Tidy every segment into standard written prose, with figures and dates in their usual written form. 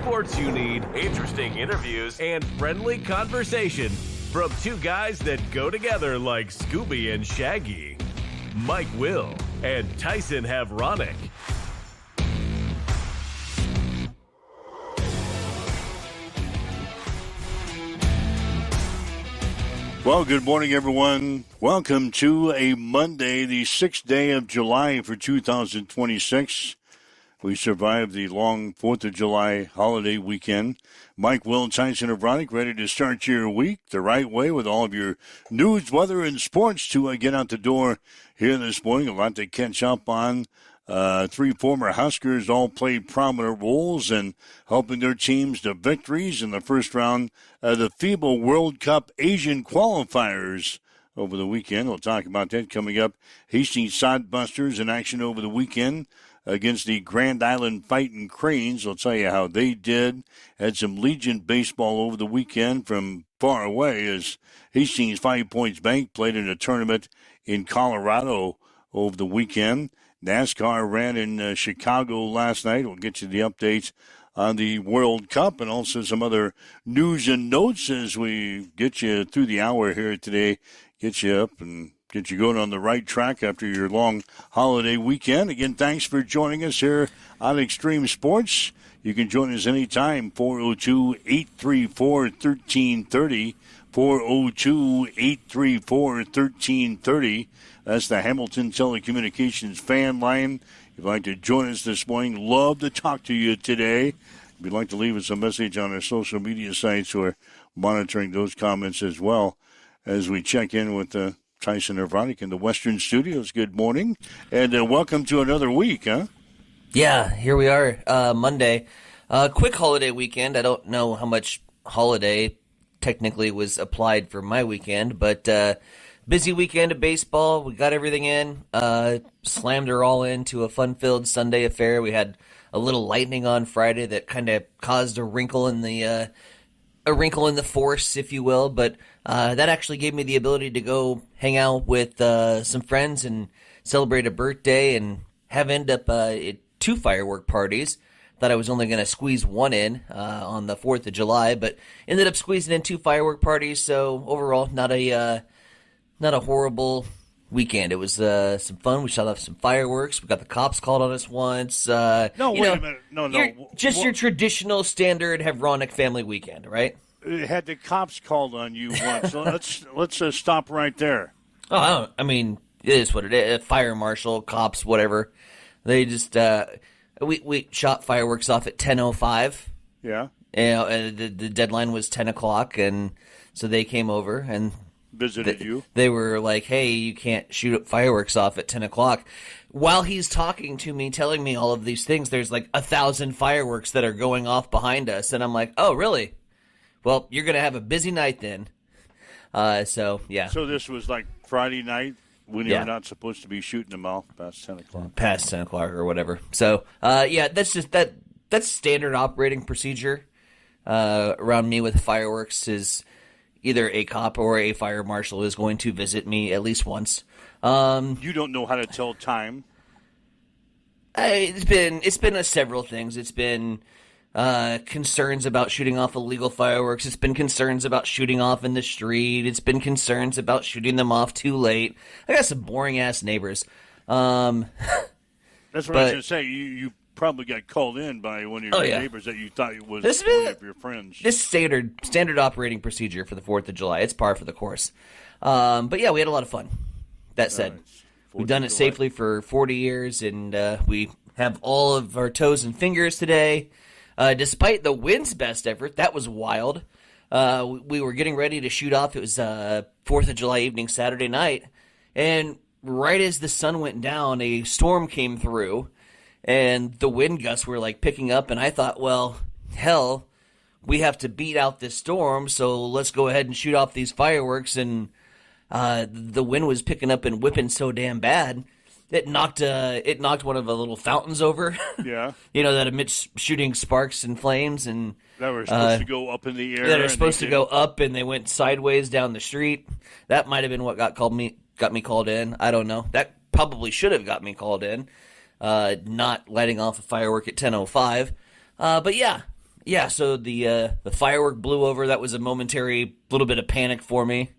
sports you need, interesting interviews, and friendly conversation from two guys that go together like Scooby and Shaggy. Mike Will and Tyson Havronic. Well, good morning, everyone. Welcome to a Monday, the 6th day of July for 2026. We survived the long 4th of July holiday weekend. Mike Will and Tyson Havronic ready to start your week the right way with all of your news, weather, and sports to get out the door here this morning. A lot to catch up on. Three former Huskers all played prominent roles in helping their teams to victories in the first round of the FIBA World Cup Asian qualifiers over the weekend. We'll talk about that coming up. Hastings Sodbusters in action over the weekend against the Grand Island Fighting Cranes. I'll tell you how they did. Had some Legion baseball over the weekend from far away as Hastings 5 Points Bank played in a tournament in Colorado over the weekend. NASCAR ran in Chicago last night. We'll get you the updates on the World Cup and also some other news and notes as we get you through the hour here today, get you up and get you going on the right track after your long holiday weekend. Again, thanks for joining us here on Extreme Sports. You can join us anytime, 402-834-1330, 402-834-1330. That's the Hamilton Telecommunications fan line. If you'd like to join us this morning, love to talk to you today. If you'd like to leave us a message on our social media sites, we're monitoring those comments as well as we check in with Tyson Havronic in the Western Studios. Good morning, and welcome to another week, huh? Yeah, here we are, Monday. Quick holiday weekend. I don't know how much holiday technically was applied for my weekend, but busy weekend of baseball. We got everything in, slammed her all into a fun-filled Sunday affair. We had a little lightning on Friday that kind of caused a wrinkle in the force, if you will. But that actually gave me the ability to go hang out with some friends and celebrate a birthday and end up at 2 firework parties. Thought I was only going to squeeze one in on the 4th of July, but ended up squeezing in 2 firework parties. So overall, not a horrible weekend. It was some fun. We shot off some fireworks. We got the cops called on us once. Wait a minute. No. Your traditional standard Havronic family weekend, right? It had the cops called on you once. So let's stop right there. Oh, I mean, it is what it is. Fire marshal, cops, whatever. They just we shot fireworks off at 10:05. Yeah. And the deadline was 10 o'clock, and so they came over and visited you. They were like, hey, you can't shoot fireworks off at 10 o'clock. While he's talking to me, telling me all of these things, there's like 1,000 fireworks that are going off behind us. And I'm like, oh, really? Well, you're going to have a busy night then. So, yeah. So this was like Friday night when you're not supposed to be shooting them off past 10 o'clock. Past 10 o'clock or whatever. So, that's just that's standard operating procedure around me with fireworks is either a cop or a fire marshal is going to visit me at least once. You don't know how to tell time? It's been several things. It's been concerns about shooting off illegal fireworks. It's been concerns about shooting off in the street. It's been concerns about shooting them off too late. I got some boring-ass neighbors. That's what I was going to say. You probably got called in by one of your neighbors that you thought was one of your friends. This standard operating procedure for the 4th of July. It's par for the course. But yeah, we had a lot of fun. That said, we've done it safely for 40 years, and we have all of our toes and fingers today. Despite the wind's best effort, that was wild. We were getting ready to shoot off. It was 4th of July evening, Saturday night, and right as the sun went down, a storm came through. And the wind gusts were like picking up, and I thought, well, hell, we have to beat out this storm, so let's go ahead and shoot off these fireworks. And the wind was picking up and whipping so damn bad, it knocked one of the little fountains over. Yeah, that emits shooting sparks and flames, and that were supposed to go up in the air. That are supposed to go up, and they went sideways down the street. That might have been what got me called in. I don't know. That probably should have got me called in. Not lighting off a firework at 10:05. But yeah, Yeah, so the firework blew over. That was a momentary little bit of panic for me.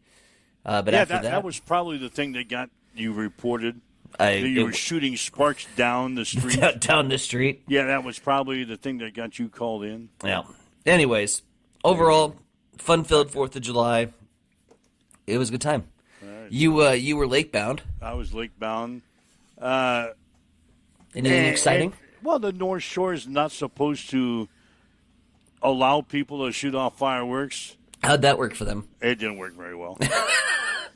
But after that was probably the thing that got you reported. It You were shooting sparks down the street. down the street. Yeah, that was probably the thing that got you called in. Yeah. Anyways, overall, fun-filled 4th of July. It was a good time. Right. You were lake-bound. I was lake-bound. Anything exciting? Well, the North Shore is not supposed to allow people to shoot off fireworks. How'd that work for them? It didn't work very well.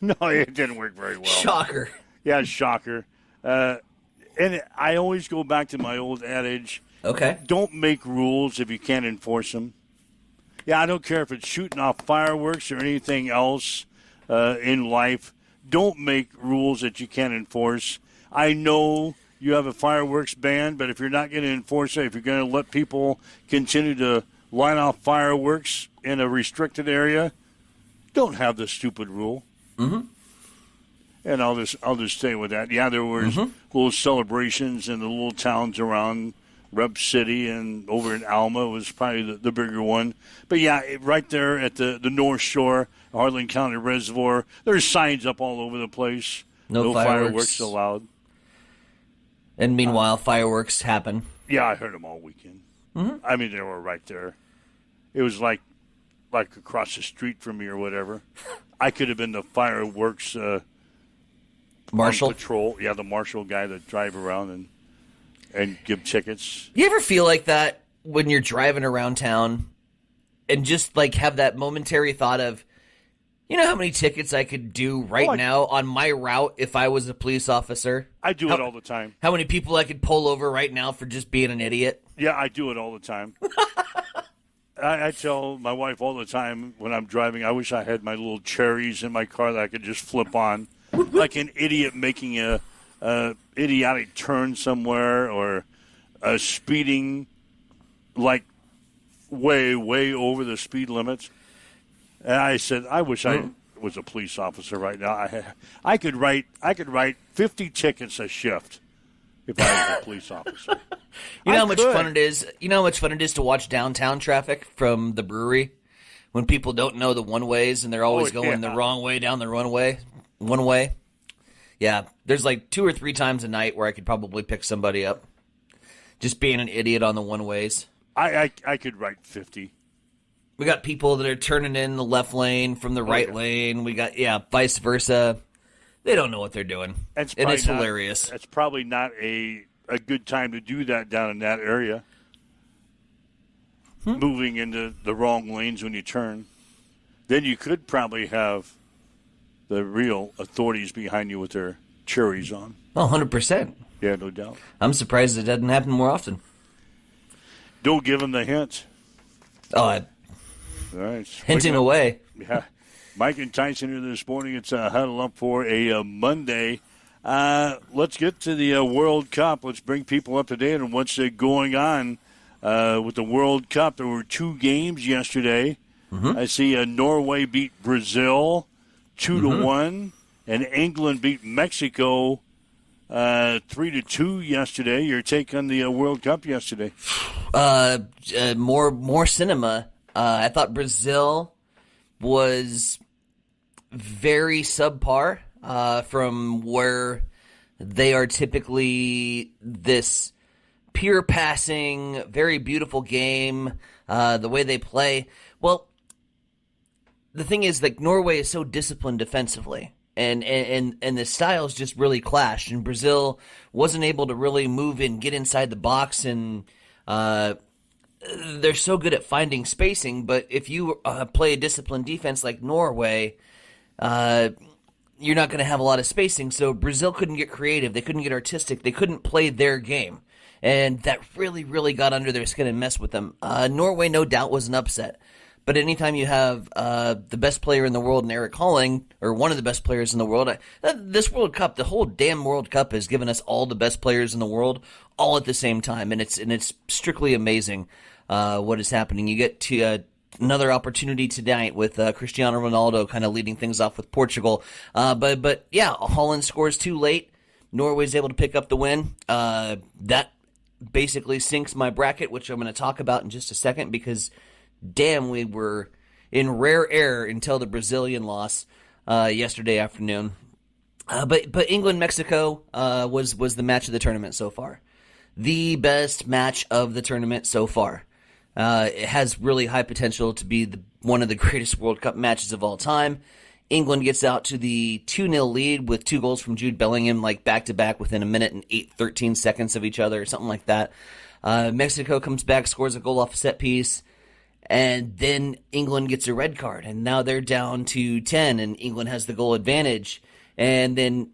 No, it didn't work very well. Shocker. Yeah, shocker. And I always go back to my old adage. Okay. Don't make rules if you can't enforce them. Yeah, I don't care if it's shooting off fireworks or anything else in life. Don't make rules that you can't enforce. I know you have a fireworks ban, but if you're not going to enforce it, if you're going to let people continue to line off fireworks in a restricted area, don't have the stupid rule. Mm-hmm. And I'll just stay with that. Yeah, there was little celebrations in the little towns around Rep City, and over in Alma was probably the bigger one. But yeah, right there at the North Shore, Harlan County Reservoir, there's signs up all over the place. No fireworks allowed. And meanwhile, fireworks happen. Yeah, I heard them all weekend. Mm-hmm. I mean, they were right there. It was like across the street from me or whatever. I could have been the fireworks marshal patrol. Yeah, the marshal guy that drive around and give tickets. You ever feel like that when you're driving around town and just like have that momentary thought of, you know how many tickets I could do now on my route if I was a police officer? I do it all the time. How many people I could pull over right now for just being an idiot? Yeah, I do it all the time. I tell my wife all the time when I'm driving, I wish I had my little cherries in my car that I could just flip on. Like an idiot making a idiotic turn somewhere or speeding like way, way over the speed limits. And I said, I wish I was a police officer right now. I could write 50 tickets a shift if I was a police officer. You know how much fun it is? You know how much fun it is to watch downtown traffic from the brewery when people don't know the one-ways and they're always going the wrong way down the runway? One way? Yeah, there's like 2 or 3 times a night where I could probably pick somebody up. Just being an idiot on the one-ways. I could write 50. We got people that are turning in the left lane from the right lane. We got, vice versa. They don't know what they're doing. And it's hilarious. It's probably not a good time to do that down in that area. Moving into the wrong lanes when you turn. Then you could probably have the real authorities behind you with their cherries on. Oh, 100%. Yeah, no doubt. I'm surprised it doesn't happen more often. Don't give them the hint. Oh, all right. Hinting away. Yeah. Mike and Tyson here this morning. It's Huddle Up for a Monday. Let's get to the World Cup. Let's bring people up to date on what's going on with the World Cup. There were 2 games yesterday. I see Norway beat Brazil 2-1, and England beat Mexico 3-2 yesterday. Your take on the World Cup yesterday? More cinema. I thought Brazil was very subpar from where they are typically this pure passing, very beautiful game, the way they play. Well, the thing is, like, Norway is so disciplined defensively, and the styles just really clashed, and Brazil wasn't able to really move and get inside the box, and they're so good at finding spacing, but if you play a disciplined defense like Norway, you're not going to have a lot of spacing. So Brazil couldn't get creative. They couldn't get artistic. They couldn't play their game. And that really, really got under their skin and messed with them. Norway, no doubt, was an upset. But anytime you have the best player in the world in Eric Halling, or one of the best players in the world, this World Cup, the whole damn World Cup has given us all the best players in the world all at the same time. And it's strictly amazing what is happening. You get to another opportunity tonight with Cristiano Ronaldo kind of leading things off with Portugal. But yeah, Holland scores too late. Norway's able to pick up the win. That basically sinks my bracket, which I'm going to talk about in just a second, because damn, we were in rare air until the Brazilian loss yesterday afternoon. But England-Mexico was the match of the tournament so far. The best match of the tournament so far. It has really high potential to be one of the greatest World Cup matches of all time. England gets out to the 2-0 lead with 2 goals from Jude Bellingham, like back-to-back within a minute and 13 seconds of each other, or something like that. Mexico comes back, scores a goal off a set piece, and then England gets a red card, and now they're down to 10, and England has the goal advantage. And then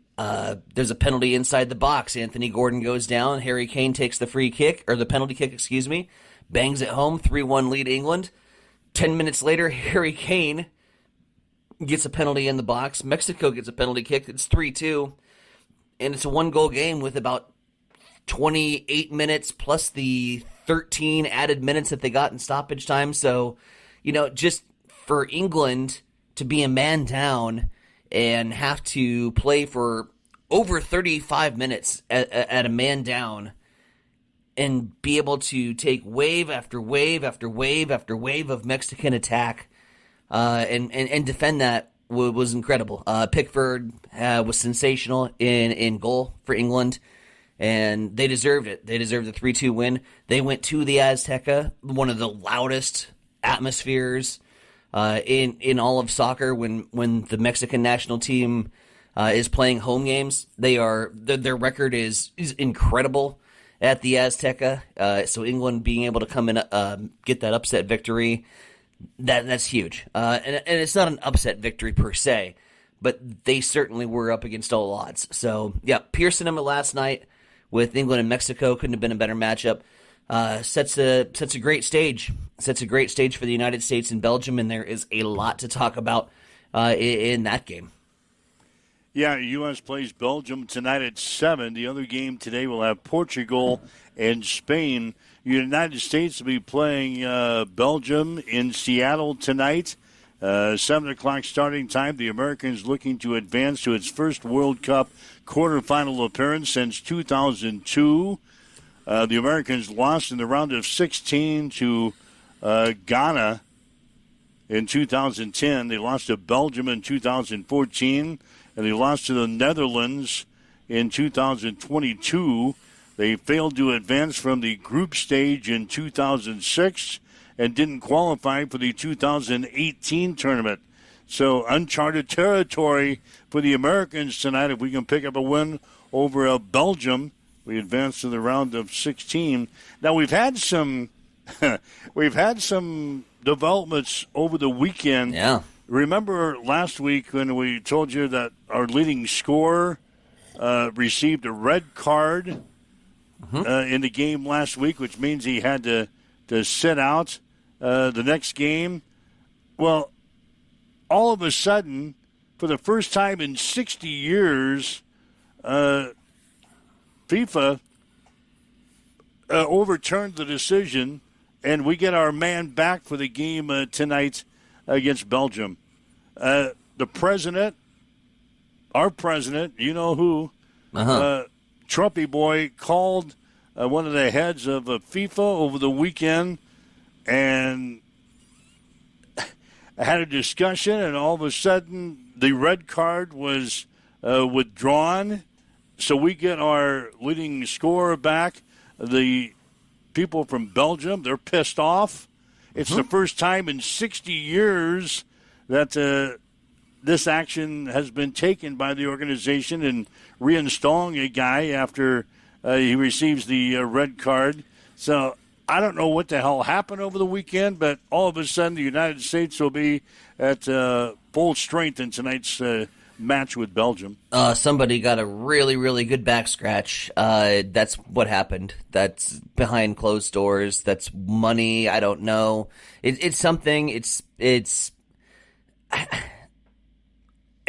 there's a penalty inside the box. Anthony Gordon goes down. Harry Kane takes the free kick, or the penalty kick, bangs it home, 3-1 lead England. 10 minutes later, Harry Kane gets a penalty in the box. Mexico gets a penalty kick. It's 3-2. And it's a 1-goal game with about 28 minutes plus the 13 added minutes that they got in stoppage time. So, just for England to be a man down and have to play for over 35 minutes at a man down and be able to take wave after wave after wave after wave of Mexican attack and defend that was incredible. Pickford was sensational in goal for England, and they deserved it. They deserved the 3-2 win. They went to the Azteca, one of the loudest atmospheres in all of soccer when the Mexican national team is playing home games. Their record is incredible at the Azteca. So England being able to come in get that upset victory, that's huge. And it's not an upset victory per se, but they certainly were up against all odds. So yeah, Pearson last night with England and Mexico couldn't have been a better matchup. Sets a great stage. Sets a great stage for the United States and Belgium, and there is a lot to talk about in that game. Yeah, U.S. plays Belgium tonight at 7. The other game today will have Portugal and Spain. United States will be playing Belgium in Seattle tonight. 7 o'clock starting time. The Americans looking to advance to its first World Cup quarterfinal appearance since 2002. The Americans lost in the round of 16 to Ghana in 2010. They lost to Belgium in 2014, and they lost to the Netherlands in 2022. They failed to advance from the group stage in 2006 and didn't qualify for the 2018 tournament. So uncharted territory for the Americans tonight. If we can pick up a win over Belgium, we advance to the round of 16. Now we've had some developments over the weekend. Yeah. Remember last week when we told you that our leading scorer received a red card in the game last week, which means he had to sit out the next game? Well, all of a sudden, for the first time in 60 years, FIFA overturned the decision, and we get our man back for the game tonight against Belgium. The president, our president, you know who, Trumpy boy, called one of the heads of FIFA over the weekend and had a discussion, and all of a sudden the red card was withdrawn. So we get our leading scorer back. The people from Belgium, they're pissed off. It's the first time in 60 years that this action has been taken by the organization in reinstalling a guy after he receives the red card. So I don't know what the hell happened over the weekend, but all of a sudden the United States will be at full strength in tonight's match with Belgium. Somebody got a really, really good back scratch. That's what happened. That's behind closed doors. That's money. I don't know. It's something. It's. I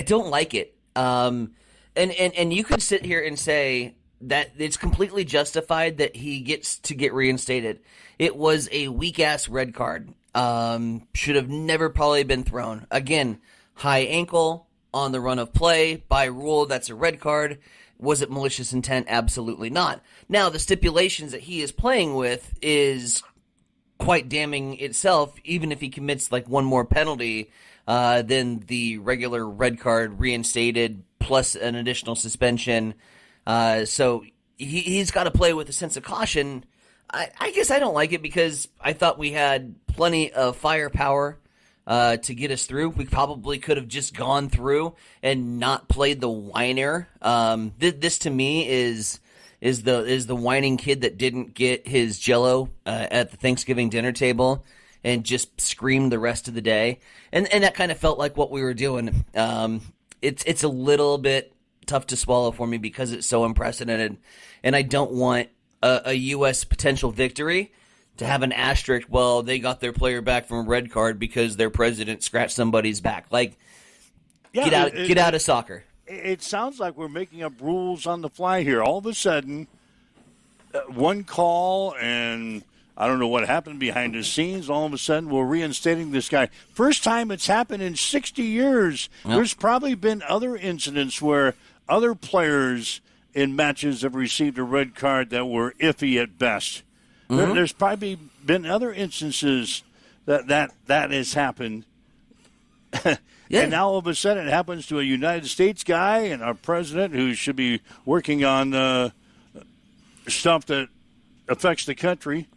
don't like it. And you could sit here and say that it's completely justified that he gets to get reinstated. It was a weak ass red card. Should have never probably been thrown. Again, high ankle on the run of play. By rule, that's a red card. Was it malicious intent? Absolutely not. Now, the stipulations that he is playing with is quite damning itself, even if he commits like one more penalty than the regular red card reinstated plus an additional suspension. So he's got to play with a sense of caution. I guess I don't like it because I thought we had plenty of firepower to get us through. We probably could have just gone through and not played the whiner. This to me is the whining kid that didn't get his Jell-O at the Thanksgiving dinner table and just screamed the rest of the day. And that kind of felt like what we were doing. It's a little bit tough to swallow for me because it's so unprecedented, and I don't want a U.S. potential victory to have an asterisk. Well, they got their player back from a red card because their president scratched somebody's back. Like, yeah, get out of soccer. It sounds like we're making up rules on the fly here. All of a sudden, one call, and I don't know what happened behind the scenes. All of a sudden, we're reinstating this guy. First time it's happened in 60 years. Yep. There's probably been other incidents where other players in matches have received a red card that were iffy at best. Mm-hmm. There's probably been other instances that has happened. Yeah. And now all of a sudden it happens to a United States guy and our president who should be working on stuff that affects the country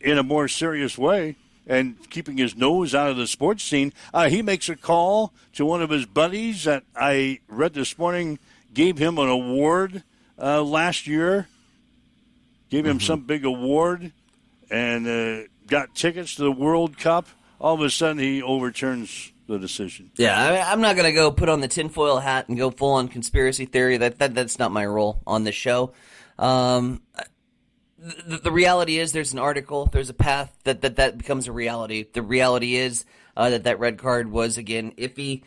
in a more serious way and keeping his nose out of the sports scene. He makes a call to one of his buddies that I read this morning gave him an award last year, gave him some big award, and got tickets to the World Cup. All of a sudden, he overturns the decision. Yeah, I'm not going to go put on the tinfoil hat and go full on conspiracy theory. That's not my role on this show. The reality is there's an article, there's a path that becomes a reality. The reality is that red card was, again, iffy.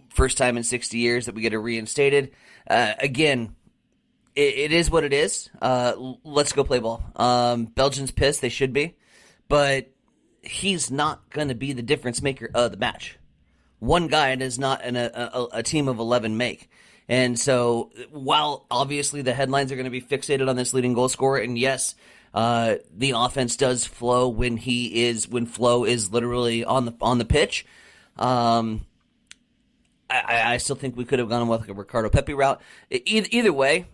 First time in 60 years that we get it reinstated. Again, it is what it is. Let's go play ball. Belgians pissed. They should be. But he's not going to be the difference maker of the match. One guy does not a team of 11 make. And so while obviously the headlines are going to be fixated on this leading goal scorer, and yes, the offense does flow when Flo is literally on the pitch. I still think we could have gone with like a Ricardo Pepi route. Either way,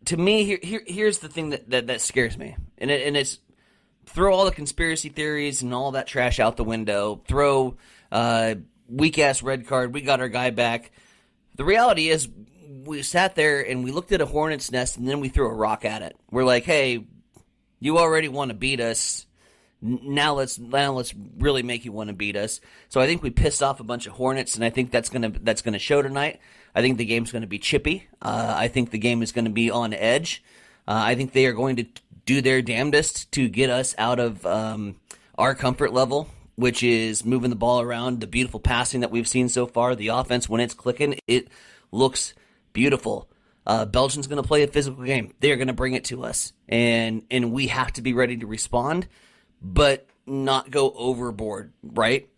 to me, here's the thing that scares me, and it's throw all the conspiracy theories and all that trash out the window. Throw weak ass red card. We got our guy back. The reality is, we sat there and we looked at a hornet's nest, and then we threw a rock at it. We're like, hey, you already want to beat us. Now let's really make you want to beat us. So I think we pissed off a bunch of hornets, and I think that's gonna show tonight. I think the game's going to be chippy. I think the game is going to be on edge. I think they are going to do their damnedest to get us out of our comfort level, which is moving the ball around, the beautiful passing that we've seen so far, the offense when it's clicking, it looks beautiful. Belgium's going to play a physical game. They're going to bring it to us, and we have to be ready to respond, but not go overboard, right?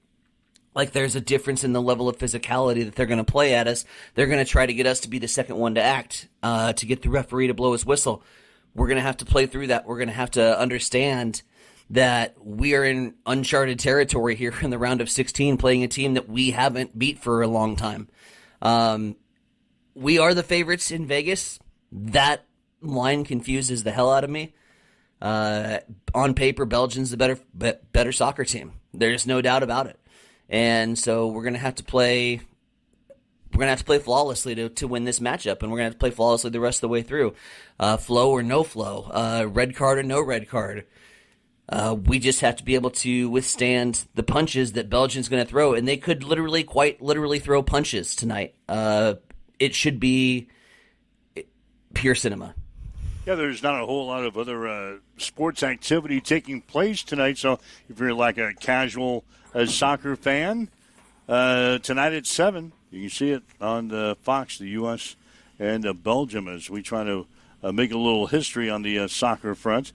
Like, there's a difference in the level of physicality that they're going to play at us. They're going to try to get us to be the second one to act, to get the referee to blow his whistle. We're going to have to play through that. We're going to have to understand that we are in uncharted territory here in the round of 16, playing a team that we haven't beat for a long time. We are the favorites in Vegas. That line confuses the hell out of me. On paper, Belgium's the better soccer team. There's no doubt about it. And so we're going to have to play flawlessly to win this matchup, and we're going to have to play flawlessly the rest of the way through. Flow or no flow, red card or no red card. We just have to be able to withstand the punches that Belgium's going to throw, and they could quite literally throw punches tonight. It should be pure cinema. Yeah, there's not a whole lot of other sports activity taking place tonight, so if you're like a casual soccer fan, tonight at 7, you can see it on the Fox, the U.S. and Belgium, as we try to make a little history on the soccer front.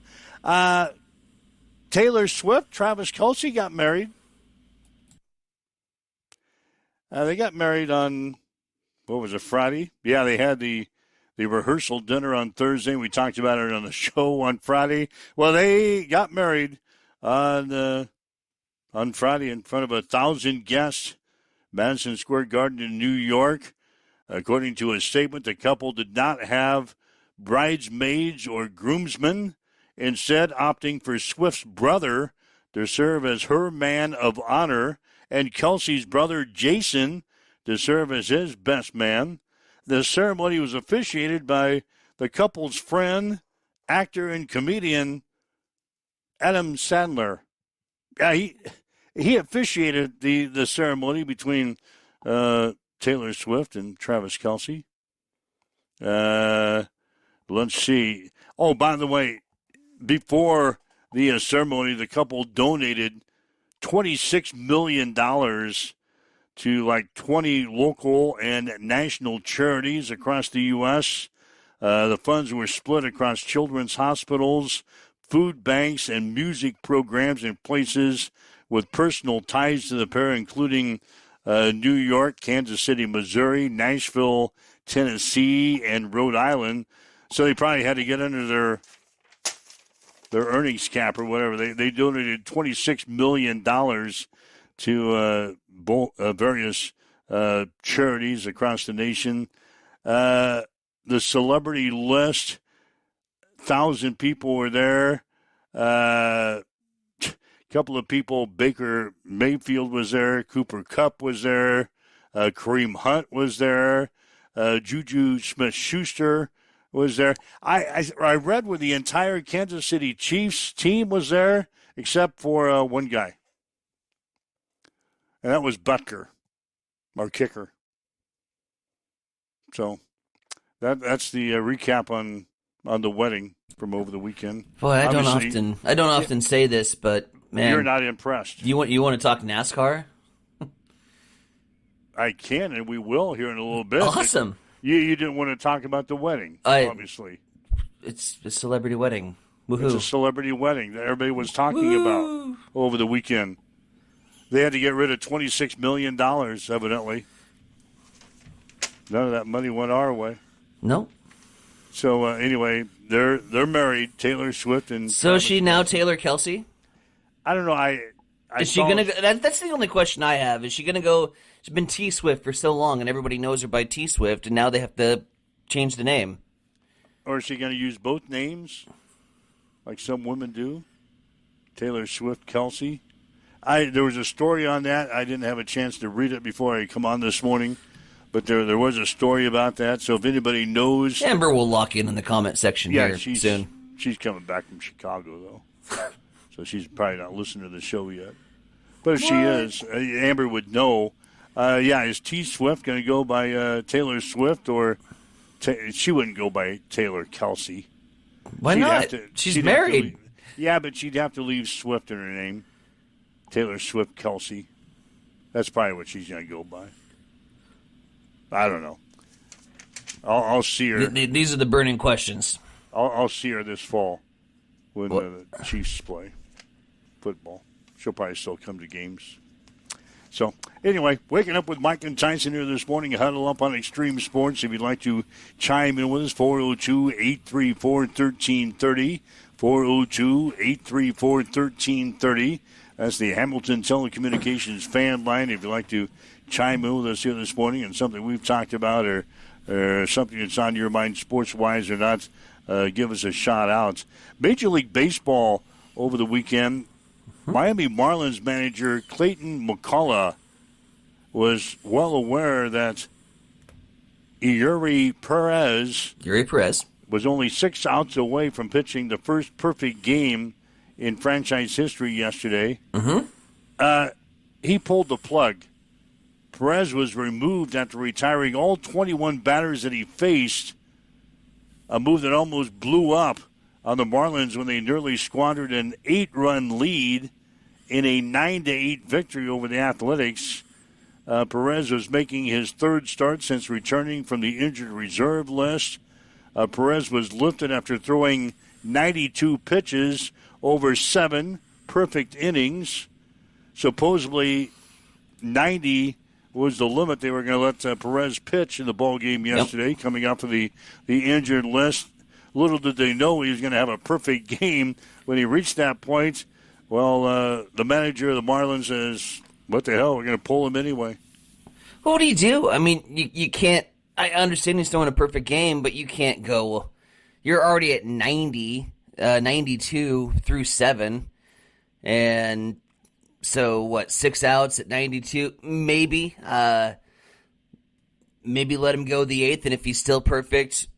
Taylor Swift, Travis Kelce got married. They got married on, what was it, Friday? Yeah, they had the the rehearsal dinner on Thursday. We talked about it on the show on Friday. Well, they got married on Friday in front of 1,000 guests, Madison Square Garden in New York. According to a statement, the couple did not have bridesmaids or groomsmen, instead opting for Swift's brother to serve as her man of honor and Kelsey's brother Jason to serve as his best man. The ceremony was officiated by the couple's friend, actor and comedian Adam Sandler. Yeah, he officiated the ceremony between Taylor Swift and Travis Kelce. Let's see. Oh, by the way, before the ceremony, the couple donated $26 million to like 20 local and national charities across the U.S. The funds were split across children's hospitals, food banks, and music programs in places with personal ties to the pair, including New York, Kansas City, Missouri, Nashville, Tennessee, and Rhode Island. So they probably had to get under their earnings cap or whatever. They donated $26 million to various charities across the nation. The celebrity list, 1,000 people were there. Couple of people, Baker Mayfield was there, Cooper Kupp was there, Kareem Hunt was there, Juju Smith-Schuster was there. I read where the entire Kansas City Chiefs team was there, except for one guy, and that was Butker, our kicker. So that's the recap on the wedding from over the weekend. Boy, I don't often say this, but man, you're not impressed. You want to talk NASCAR? I can, and we will here in a little bit. Awesome. You didn't want to talk about the wedding, obviously. It's a celebrity wedding. Woohoo. It's a celebrity wedding that everybody was talking about over the weekend. They had to get rid of $26 million, evidently. None of that money went our way. No. So anyway, they're married, Taylor Swift and. So is she now Taylor Kelce? I don't know. Is she gonna go? That's the only question I have. Is she gonna go? She's been T Swift for so long, and everybody knows her by T Swift, and now they have to change the name. Or is she gonna use both names, like some women do? Taylor Swift, Kelce. There was a story on that. I didn't have a chance to read it before I come on this morning. But there was a story about that. So if anybody knows, Amber will lock in the comment section here soon. She's coming back from Chicago though, so she's probably not listening to the show yet. But if she is, Amber would know. Is T Swift going to go by Taylor Swift, or she wouldn't go by Taylor Kelce? Why not? She's married. But she'd have to leave Swift in her name. Taylor Swift Kelce. That's probably what she's going to go by. I don't know. I'll see her. These are the burning questions. I'll see her this fall when the Chiefs play football. She'll probably still come to games. So, anyway, waking up with Mike and Tyson here this morning. Huddle up on Extreme Sports. If you'd like to chime in with us, 402-834-1330. 402-834-1330. That's the Hamilton Telecommunications fan line. If you'd like to chime in with us here this morning and something we've talked about or something that's on your mind sports-wise or not, give us a shout out. Major League Baseball over the weekend, Miami Marlins manager Clayton McCullough was well aware that Yuri Perez was only 6 outs away from pitching the first perfect game in franchise history yesterday. He pulled the plug. Perez was removed after retiring all 21 batters that he faced, a move that almost blew up on the Marlins when they nearly squandered an 8-run lead in a 9-8 victory over the Athletics. Perez was making his third start since returning from the injured reserve list. Perez was lifted after throwing 92 pitches over 7 perfect innings. Supposedly 90 was the limit. They were going to let Perez pitch in the ball game yesterday, coming off of the injured list. Little did they know he was going to have a perfect game when he reached that point. Well, the manager of the Marlins says, what the hell, we're going to pull him anyway. What do you do? I mean, you can't – I understand he's throwing a perfect game, but you can't go – you're already at 90, 92 through 7, and so, 6 outs at 92? Maybe. Maybe let him go the 8th, and if he's still perfect,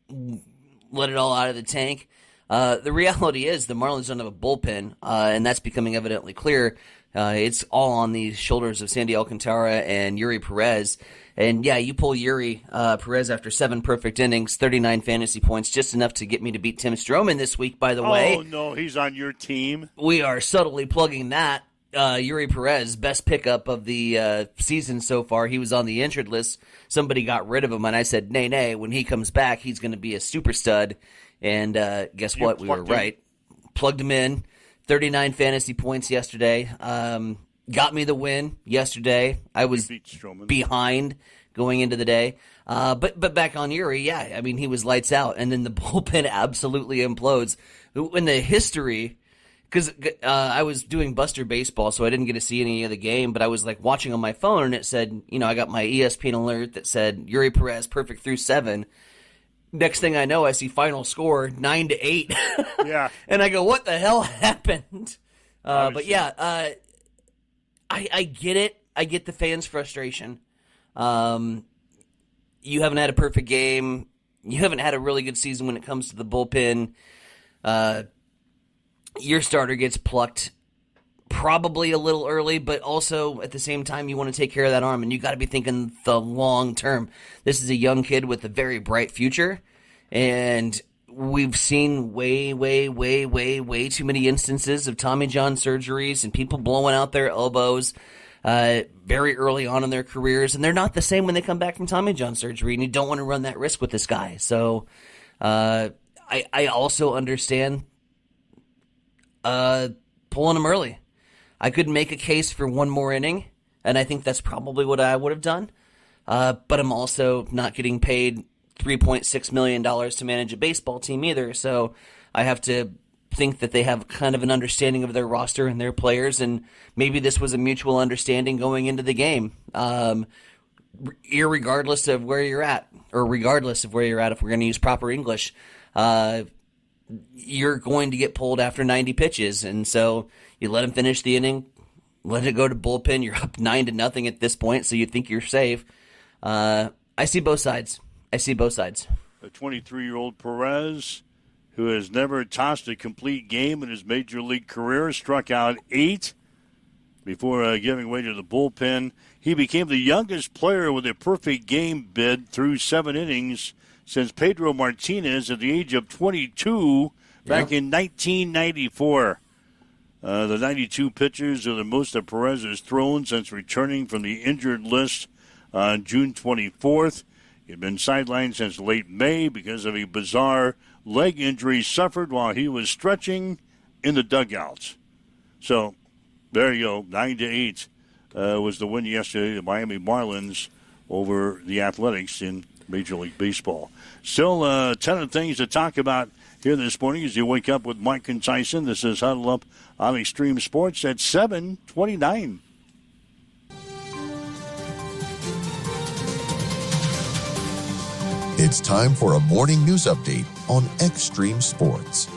let it all out of the tank. The reality is the Marlins don't have a bullpen, and that's becoming evidently clear. It's all on the shoulders of Sandy Alcantara and Yuri Perez. And, yeah, you pull Yuri Perez after 7 perfect innings, 39 fantasy points, just enough to get me to beat Tim Stroman this week, by the way. Oh, no, he's on your team. We are subtly plugging that. Yuri Perez, best pickup of the season so far. He was on the injured list. Somebody got rid of him, and I said, nay, when he comes back, he's going to be a super stud. And guess what? We were right. Plugged him in. 39 fantasy points yesterday. Got me the win yesterday. I was behind going into the day. But back on Yuri, yeah, I mean, he was lights out. And then the bullpen absolutely implodes. In the history, because I was doing Buster Baseball, so I didn't get to see any of the game, but I was like watching on my phone, and it said, I got my ESPN alert that said Yuri Perez perfect through 7. Next thing I know, I see final score 9-8. Yeah. And I go, what the hell happened? But yeah, I get it. I get the fans' frustration. You haven't had a perfect game. You haven't had a really good season when it comes to the bullpen. Your starter gets plucked probably a little early, but also at the same time, you want to take care of that arm, and you got to be thinking the long term. This is a young kid with a very bright future, and we've seen way too many instances of Tommy John surgeries and people blowing out their elbows very early on in their careers, and they're not the same when they come back from Tommy John surgery, and you don't want to run that risk with this guy. So I also understand pulling him early. I could make a case for one more inning, and I think that's probably what I would have done. But I'm also not getting paid $3.6 million to manage a baseball team either, so I have to think that they have kind of an understanding of their roster and their players, and maybe this was a mutual understanding going into the game. Irregardless of where you're at, or regardless of where you're at, if we're going to use proper English, you're going to get pulled after 90 pitches, and so you let him finish the inning, let it go to bullpen. You're up 9-0 at this point, so you think you're safe. I see both sides. A 23-year-old Perez, who has never tossed a complete game in his major league career, struck out 8 before giving way to the bullpen. He became the youngest player with a perfect game bid through 7 innings since Pedro Martinez at the age of 22 back in 1994. The 92 pitches are the most that Perez has thrown since returning from the injured list on June 24th. He had been sidelined since late May because of a bizarre leg injury suffered while he was stretching in the dugouts. So, there you go, 9-8 was the win yesterday. The Miami Marlins over the Athletics in Major League Baseball. Still a ton of things to talk about here this morning as you wake up with Mike and Tyson. This is Huddle Up on Extreme Sports at 7:29. It's time for a morning news update on Extreme Sports.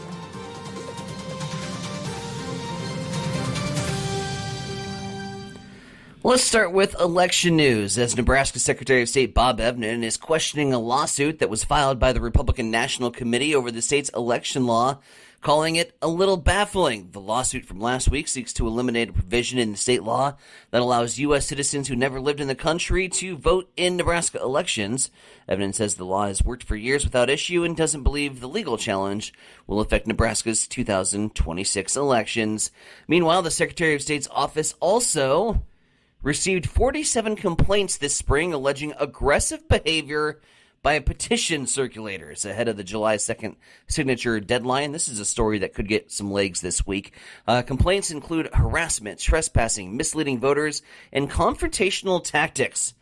Let's start with election news, as Nebraska Secretary of State Bob Evnen is questioning a lawsuit that was filed by the Republican National Committee over the state's election law, calling it a little baffling. The lawsuit from last week seeks to eliminate a provision in the state law that allows U.S. citizens who never lived in the country to vote in Nebraska elections. Evnen says the law has worked for years without issue and doesn't believe the legal challenge will affect Nebraska's 2026 elections. Meanwhile, the Secretary of State's office also received 47 complaints this spring alleging aggressive behavior by petition circulators ahead of the July 2nd signature deadline. This is a story that could get some legs this week. Complaints include harassment, trespassing, misleading voters, and confrontational tactics.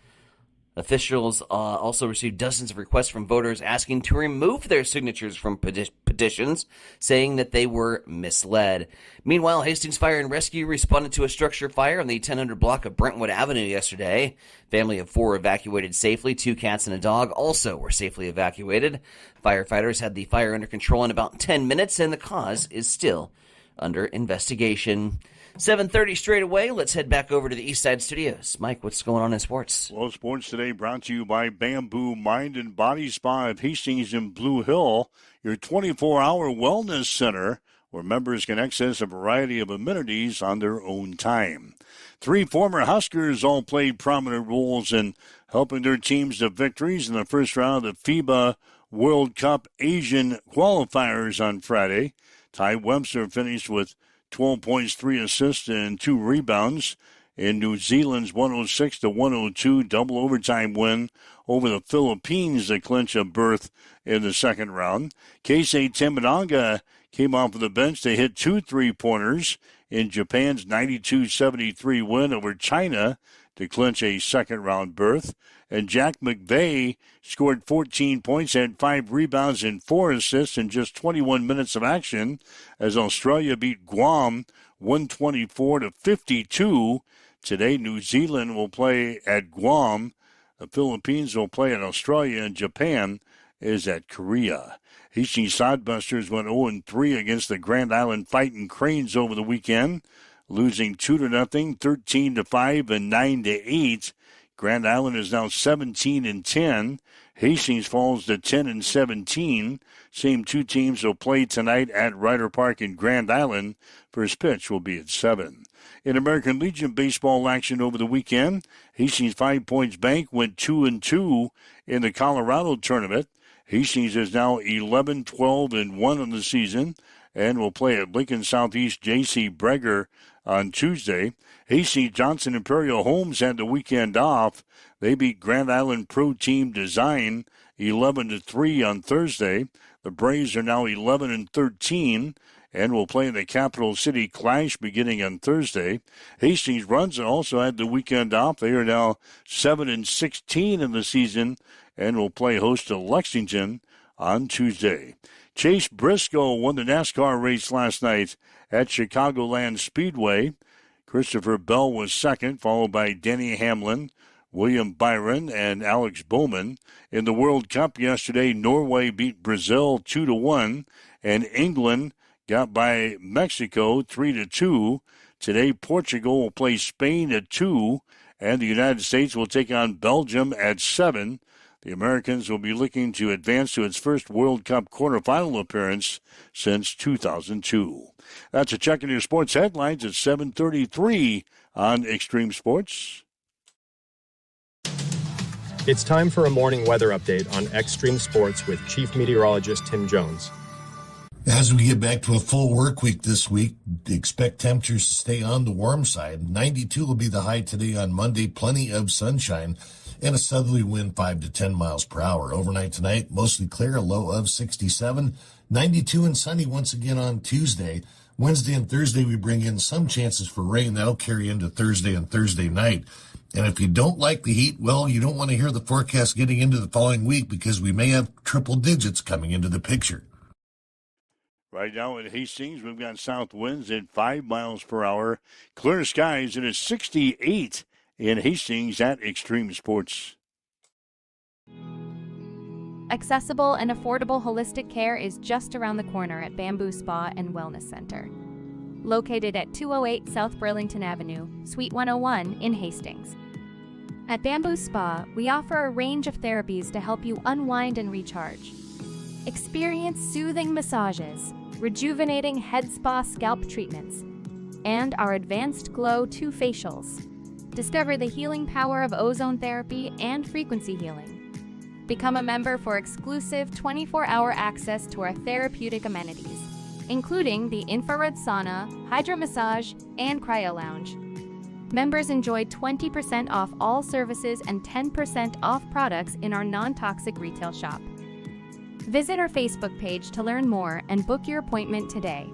Officials also received dozens of requests from voters asking to remove their signatures from petitions, saying that they were misled. Meanwhile, Hastings Fire and Rescue responded to a structure fire on the 1000 block of Brentwood Avenue yesterday. Family of 4 evacuated safely. 2 cats and a dog also were safely evacuated. Firefighters had the fire under control in about 10 minutes, and the cause is still under investigation. 7:30 straight away. Let's head back over to the East Side Studios. Mike, what's going on in sports? Well, sports today brought to you by Bamboo Mind and Body Spa of Hastings and Blue Hill, your 24-hour wellness center where members can access a variety of amenities on their own time. 3 former Huskers all played prominent roles in helping their teams to victories in the first round of the FIBA World Cup Asian qualifiers on Friday. Ty Webster finished with 12 points, 3 assists, and 2 rebounds in New Zealand's 106-102 double overtime win over the Philippines to clinch a berth in the second round. Keisei Timbananga came off of the bench to hit 2 3-pointers in Japan's 92-73 win over China to clinch a second-round berth. And Jack McVeigh scored 14 points, had 5 rebounds and 4 assists in just 21 minutes of action as Australia beat Guam 124-52. Today, New Zealand will play at Guam. The Philippines will play at Australia, and Japan is at Korea. Hastings Sodbusters went 0-3 against the Grand Island Fighting Cranes over the weekend, losing 2-0, 13-5, and 9-8. Grand Island is now 17-10. Hastings falls to 10-17. Same 2 teams will play tonight at Ryder Park in Grand Island. First pitch will be at 7. In American Legion baseball action over the weekend, Hastings 5 Points Bank went 2-2 in the Colorado tournament. Hastings is now 11-12-1 on the season and will play at Lincoln Southeast J.C. Breger on Tuesday. Hastings Johnson Imperial Homes had the weekend off. They beat Grand Island Pro Team Design 11-3 on Thursday. The Braves are now 11-13 and will play in the Capital City Clash beginning on Thursday. Hastings Runza also had the weekend off. They are now 7-16 in the season and will play host to Lexington on Tuesday. Chase Briscoe won the NASCAR race last night at Chicagoland Speedway. Christopher Bell was second, followed by Denny Hamlin, William Byron, and Alex Bowman. In the World Cup yesterday, Norway beat Brazil 2-1, and England got by Mexico 3-2. Today, Portugal will play Spain at 2, and the United States will take on Belgium at 7. The Americans will be looking to advance to its first World Cup quarterfinal appearance since 2002. That's a check in your sports headlines at 7:33 on Extreme Sports. It's time for a morning weather update on Extreme Sports with Chief Meteorologist Tim Jones. As we get back to a full work week this week, expect temperatures to stay on the warm side. 92 will be the high today on Monday. Plenty of sunshine and a southerly wind 5 to 10 miles per hour. Overnight tonight, mostly clear, a low of 67. 92 and sunny once again on Tuesday. Wednesday and Thursday, we bring in some chances for rain. That'll carry into Thursday and Thursday night. And if you don't like the heat, well, you don't want to hear the forecast getting into the following week because we may have triple digits coming into the picture. Right now at Hastings, we've got south winds at 5 miles per hour. Clear skies, and it's 68 in Hastings at Extreme Sports. Accessible and affordable holistic care is just around the corner at Bamboo Spa and Wellness Center. Located at 208 South Burlington Avenue, Suite 101 in Hastings. At Bamboo Spa, we offer a range of therapies to help you unwind and recharge. Experience soothing massages, rejuvenating head spa scalp treatments, and our Advanced Glow 2 facials. Discover the healing power of ozone therapy and frequency healing. Become a member for exclusive 24-hour access to our therapeutic amenities, including the infrared sauna, hydro massage, and cryo lounge. Members enjoy 20% off all services and 10% off products in our non-toxic retail shop. Visit our Facebook page to learn more and book your appointment today.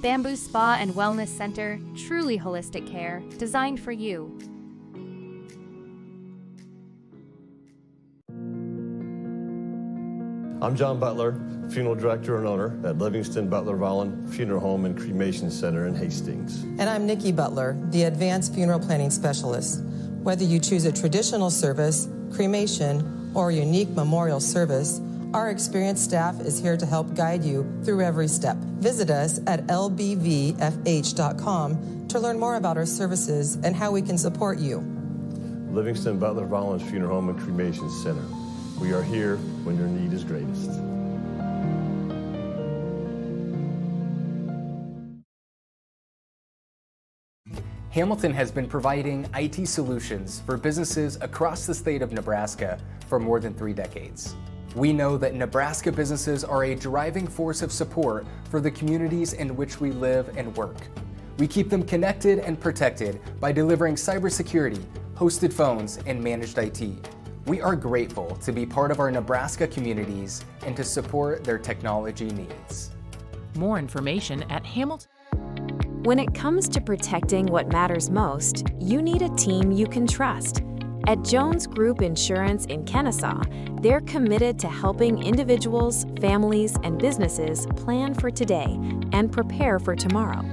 Bamboo Spa and Wellness Center, truly holistic care, designed for you. I'm John Butler, Funeral Director and owner at Livingston Butler Volland Funeral Home and Cremation Center in Hastings. And I'm Nikki Butler, the Advanced Funeral Planning Specialist. Whether you choose a traditional service, cremation, or a unique memorial service, our experienced staff is here to help guide you through every step. Visit us at lbvfh.com to learn more about our services and how we can support you. Livingston Butler Volland Funeral Home and Cremation Center. We are here when your need is greatest. Hamilton has been providing IT solutions for businesses across the state of Nebraska for more than 3 decades. We know that Nebraska businesses are a driving force of support for the communities in which we live and work. We keep them connected and protected by delivering cybersecurity, hosted phones, and managed IT. We are grateful to be part of our Nebraska communities and to support their technology needs. More information at Hamilton. When it comes to protecting what matters most, you need a team you can trust. At Jones Group Insurance in Kennesaw, they're committed to helping individuals, families, and businesses plan for today and prepare for tomorrow.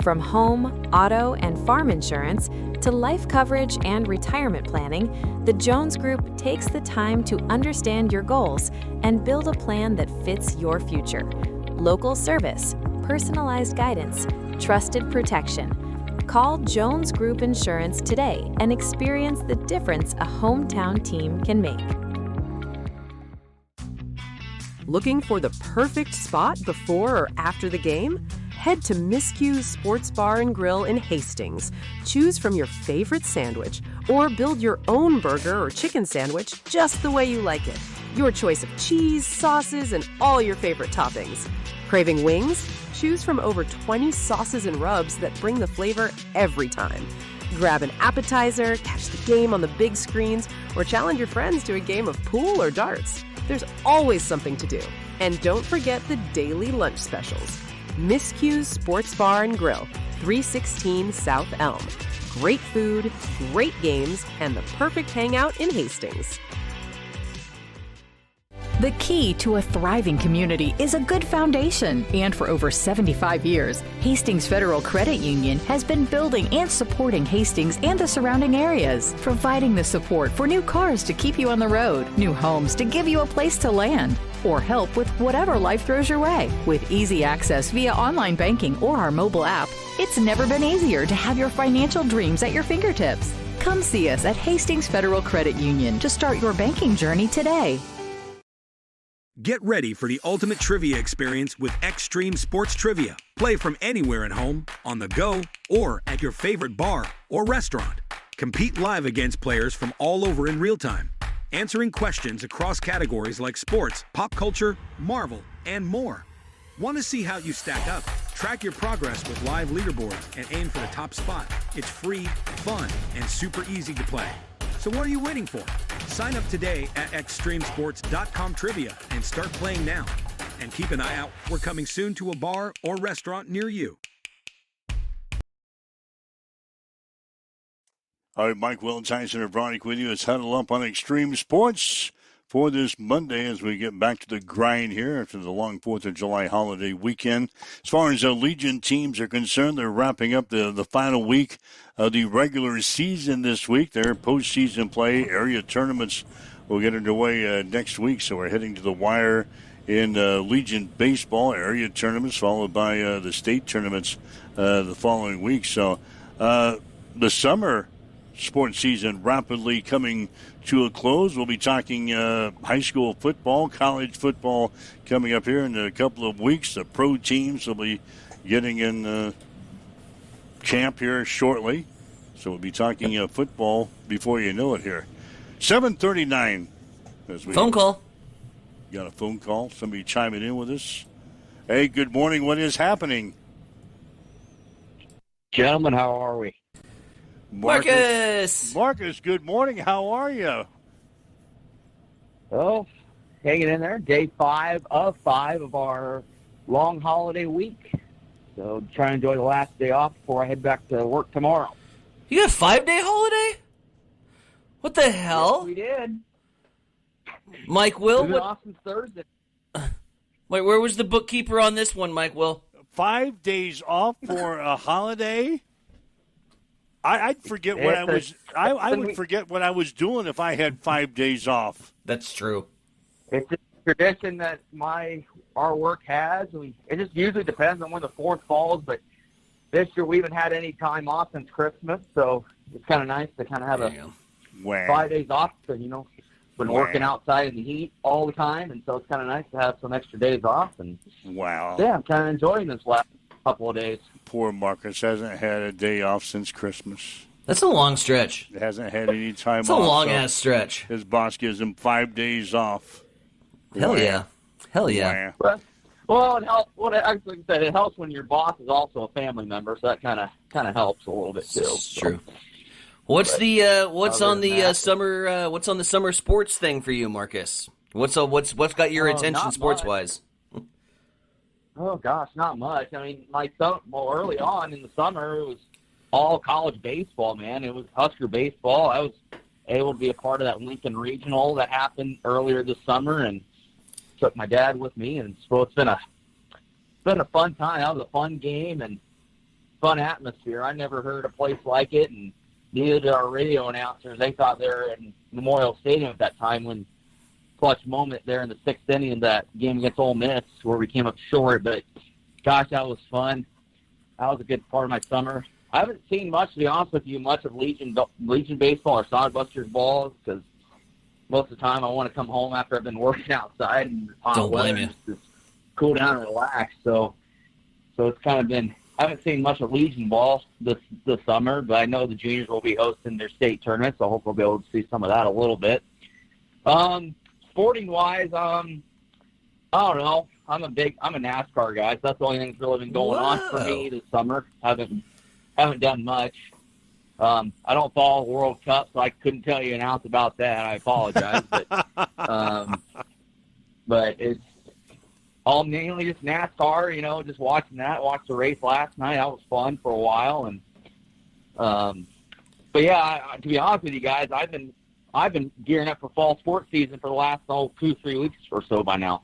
From home, auto, and farm insurance to life coverage and retirement planning, the Jones Group takes the time to understand your goals and build a plan that fits your future. Local service, personalized guidance, trusted protection. Call Jones Group Insurance today and experience the difference a hometown team can make. Looking for the perfect spot before or after the game? Head to Miscue's Sports Bar and Grill in Hastings. Choose from your favorite sandwich or build your own burger or chicken sandwich just the way you like it. Your choice of cheese, sauces, and all your favorite toppings. Craving wings? Choose from over 20 sauces and rubs that bring the flavor every time. Grab an appetizer, catch the game on the big screens, or challenge your friends to a game of pool or darts. There's always something to do. And don't forget the daily lunch specials. Miscue's Sports Bar and Grill, 316 South Elm. Great food, great games, and the perfect hangout in Hastings. The key to a thriving community is a good foundation. And for over 75 years, Hastings Federal Credit Union has been building and supporting Hastings and the surrounding areas, providing the support for new cars to keep you on the road, new homes to give you a place to land, or help with whatever life throws your way. With easy access via online banking or our mobile app, it's never been easier to have your financial dreams at your fingertips. Come see us at Hastings Federal Credit Union to start your banking journey today. Get ready for the ultimate trivia experience with Extreme Sports Trivia. Play from anywhere at home, on the go, or at your favorite bar or restaurant. Compete live against players from all over in real time, answering questions across categories like sports, pop culture, Marvel, and more. Want to see how you stack up? Track your progress with live leaderboards and aim for the top spot. It's free, fun, and super easy to play. So what are you waiting for? Sign up today at extremesports.com trivia and start playing now. And keep an eye out. We're coming soon to a bar or restaurant near you. All right, Mike Will, Tyson and Bronick with you. It's Huddle Up on Extreme Sports for this Monday as we get back to the grind here after the long 4th of July holiday weekend. As far as the Legion teams are concerned, they're wrapping up the final week of the regular season this week. Their postseason play, area tournaments will get underway next week, so we're heading to the wire in Legion baseball, area tournaments, followed by the state tournaments the following week. So the summer sports season rapidly coming to a close. We'll be talking high school football, college football coming up here in a couple of weeks. The pro teams will be getting in camp here shortly. So we'll be talking football before you know it here. 7:39. Phone call. Got a phone call. Somebody chiming in with us. Hey, good morning. What is happening? Gentlemen, how are we? Marcus! Marcus, good morning. How are you? Oh, hanging in there. Day 5 of 5 of our long holiday week. So trying to enjoy the last day off before I head back to work tomorrow. You got a 5-day holiday? What the hell? Yes, we did. Mike Will? We've been off since Thursday. Wait, where was the bookkeeper on this one, Mike Will? 5 days off for a holiday? I'd forget what I was. I would forget what I was doing if I had 5 days off. That's true. It's a tradition that our work has. It just usually depends on when the 4th falls, but this year we haven't had any time off since Christmas, so it's kind of nice to kind of have 5 days off. So, been working outside in the heat all the time, and so it's kind of nice to have some extra days off. And wow. Yeah, I'm kind of enjoying this last couple of days. Poor Marcus hasn't had a day off since Christmas. That's a long stretch. He hasn't had any time off. It's a long-ass stretch. His boss gives him 5 days off. Hell yeah. Hell yeah. Well, it helps. Well, actually, like I said, it helps when your boss is also a family member, so that kind of helps a little bit too. It's true. What's on the summer sports thing for you, Marcus? What's got your attention sports wise? Oh gosh, not much. I mean, early on in the summer, it was all college baseball, man. It was Husker baseball. I was able to be a part of that Lincoln Regional that happened earlier this summer, and took my dad with me. And so it's been a fun time. That was a fun game and fun atmosphere. I never heard a place like it, and neither did our radio announcers. They thought they were in Memorial Stadium at that time when clutch moment there in the 6th inning of that game against Ole Miss where we came up short. But, gosh, that was fun. That was a good part of my summer. I haven't seen much, to be honest with you, much of Legion baseball or Sodbusters balls because most of the time I want to come home after I've been working outside and hot weather and just cool down and relax. So it's kind of been – I haven't seen much of Legion ball this summer, but I know the juniors will be hosting their state tournament, so I hope we'll be able to see some of that a little bit. Sporting-wise, I don't know. I'm a NASCAR guy, so that's the only thing that's really been going on for me this summer. Haven't done much. I don't follow the World Cup, so I couldn't tell you an ounce about that. I apologize, but it's all mainly just NASCAR. Just watching that. Watched the race last night. That was fun for a while, and but yeah, to be honest with you guys, I've been gearing up for fall sports season for the last 2-3 weeks or so by now.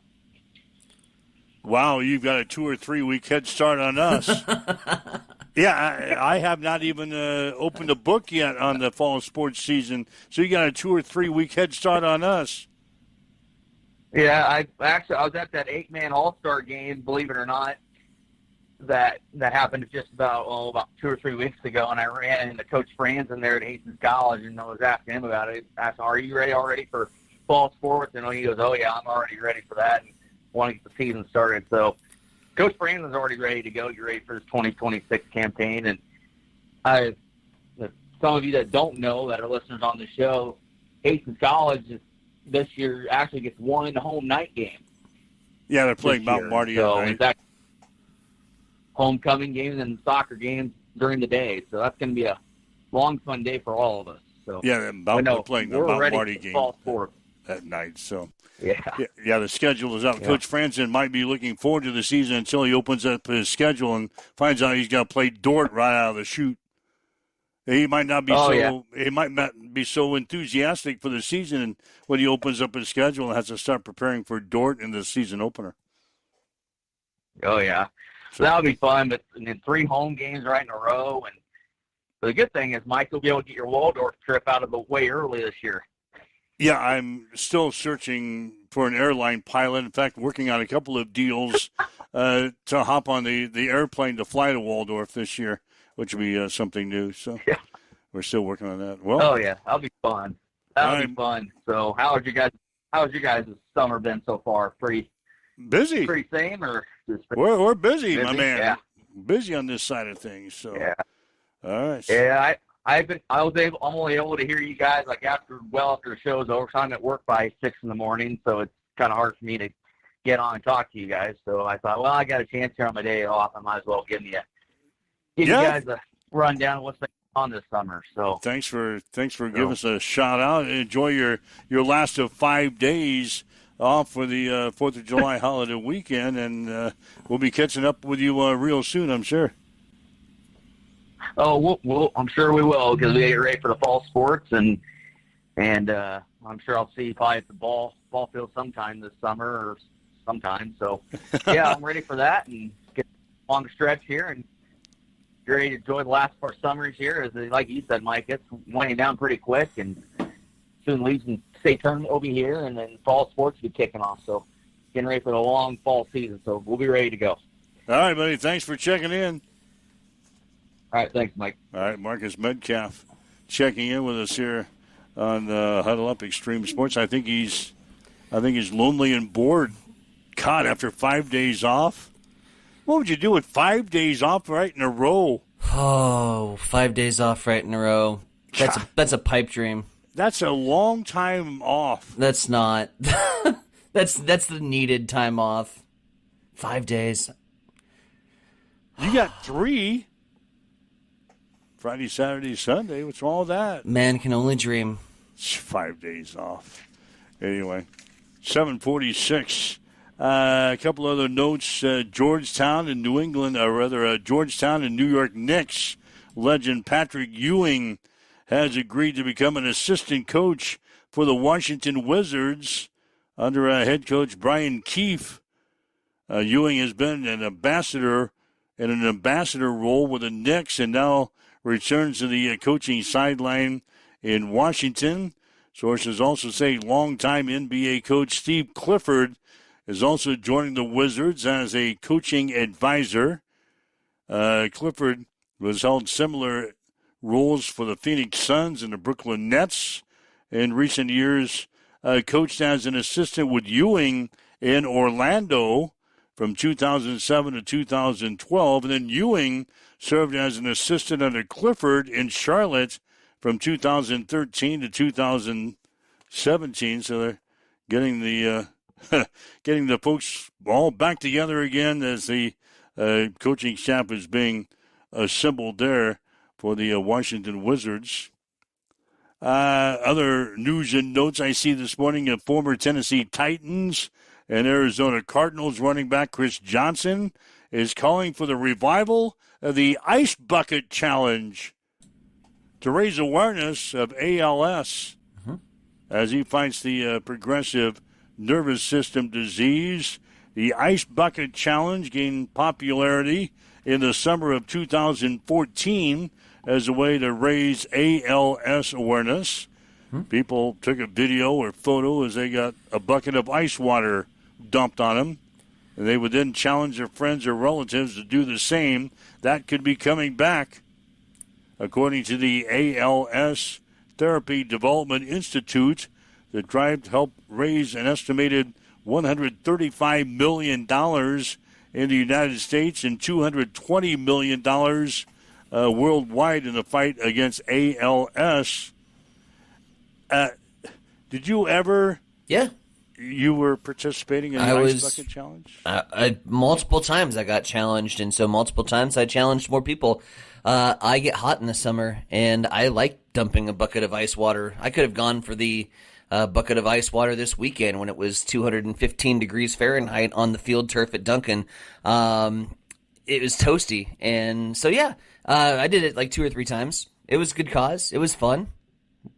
Wow, you've got a 2 or 3 week head start on us. Yeah, I have not even opened a book yet on the fall sports season, so you got a 2 or 3 week head start on us. Yeah, I was at that 8-man All-Star game, believe it or not, that happened just about 2 or 3 weeks ago, and I ran into Coach Franz in there at Hastings College, and I was asking him about it. I asked him, "Are you ready already for fall sports?" And he goes, "Oh yeah, I'm already ready for that, and want to get the season started." So Coach Franz is already ready to go. Get ready for his 2026 campaign, and some of you that don't know that are listeners on the show, Hastings College this year actually gets one home night game. Yeah, they're playing Mount Marty tonight. So homecoming games and soccer games during the day. So that's going to be a long, fun day for all of us. So yeah, they're playing the Mount Marty game at night. So yeah, the schedule is out. Yeah. Coach Franzen might be looking forward to the season until he opens up his schedule and finds out he's got to play Dort right out of the chute. He might not be he might not be so enthusiastic for the season when he opens up his schedule and has to start preparing for Dort in the season opener. Oh yeah, so that'll be fun. But and then 3 home games right in a row, and the good thing is Mike will be able to get your Waldorf trip out of the way early this year. Yeah, I'm still searching for an airline pilot. In fact, working on a couple of deals to hop on the airplane to fly to Waldorf this year, which will be something new. So we're still working on that. Well, that'll be fun. That'll be fun. So how's your guys' summer been so far? Pretty busy. Pretty same or we're busy, my man. Yeah. Busy on this side of things. So all right. Yeah, I'm only able to hear you guys like after the show's over. I'm at work by 6 a.m, so it's kind of hard for me to get on and talk to you guys. So I thought, well, I got a chance here on my day off. I might as well give you guys a rundown of what's been on this summer. So thanks for giving us a shout out. Enjoy your last of 5 days off for the 4th of July holiday weekend, and we'll be catching up with you real soon, I'm sure. Oh, I'm sure we will, because we get ready for the fall sports, and I'm sure I'll see you probably at the ball field sometime this summer or sometime. So, yeah, I'm ready for that and get a long stretch here and get ready to enjoy the last part of summers here. As like you said, Mike, it's winding down pretty quick, and soon leaves and state tournament will be here, and then fall sports will be kicking off. So, getting ready for the long fall season. So, we'll be ready to go. All right, buddy. Thanks for checking in. All right, thanks, Mike. All right, Marcus Metcalf checking in with us here on Huddle Up Extreme Sports. I think he's lonely and bored. God, after 5 days off, what would you do with 5 days off right in a row? Oh, 5 days off right in a row. That's a pipe dream. That's a long time off. That's not. that's the needed time off. 5 days. You got 3. Friday, Saturday, Sunday. What's wrong with that? Man can only dream. 5 days off. Anyway, 7:46. A couple other notes. Georgetown and Georgetown and New York Knicks legend Patrick Ewing has agreed to become an assistant coach for the Washington Wizards under head coach Brian Keefe. Ewing has been an ambassador in an ambassador role with the Knicks and now returns to the coaching sideline in Washington. Sources also say longtime NBA coach Steve Clifford is also joining the Wizards as a coaching advisor. Clifford has held similar roles for the Phoenix Suns and the Brooklyn Nets. In recent years, coached as an assistant with Ewing in Orlando from 2007 to 2012. And then Ewing served as an assistant under Clifford in Charlotte from 2013 to 2017. So they're getting the folks all back together again as the coaching staff is being assembled there for the Washington Wizards. Other news and notes I see this morning of former Tennessee Titans and Arizona Cardinals running back Chris Johnson is calling for the revival of the Ice Bucket Challenge to raise awareness of ALS as he fights the progressive nervous system disease. The Ice Bucket Challenge gained popularity in the summer of 2014 as a way to raise ALS awareness. People took a video or photo as they got a bucket of ice water dumped on them, and they would then challenge their friends or relatives to do the same. That could be coming back. According to the ALS Therapy Development Institute, the drive to help raise an estimated $135 million in the United States and $220 million worldwide in the fight against ALS. Did you ever? Yeah. You were participating in the Ice Bucket Challenge? Multiple times I got challenged, and so multiple times I challenged more people. I get hot in the summer, and I like dumping a bucket of ice water. I could have gone for the bucket of ice water this weekend when it was 215 degrees Fahrenheit on the field turf at Duncan. It was toasty, and so yeah, I did it like 2 or 3 times. It was a good cause. It was fun.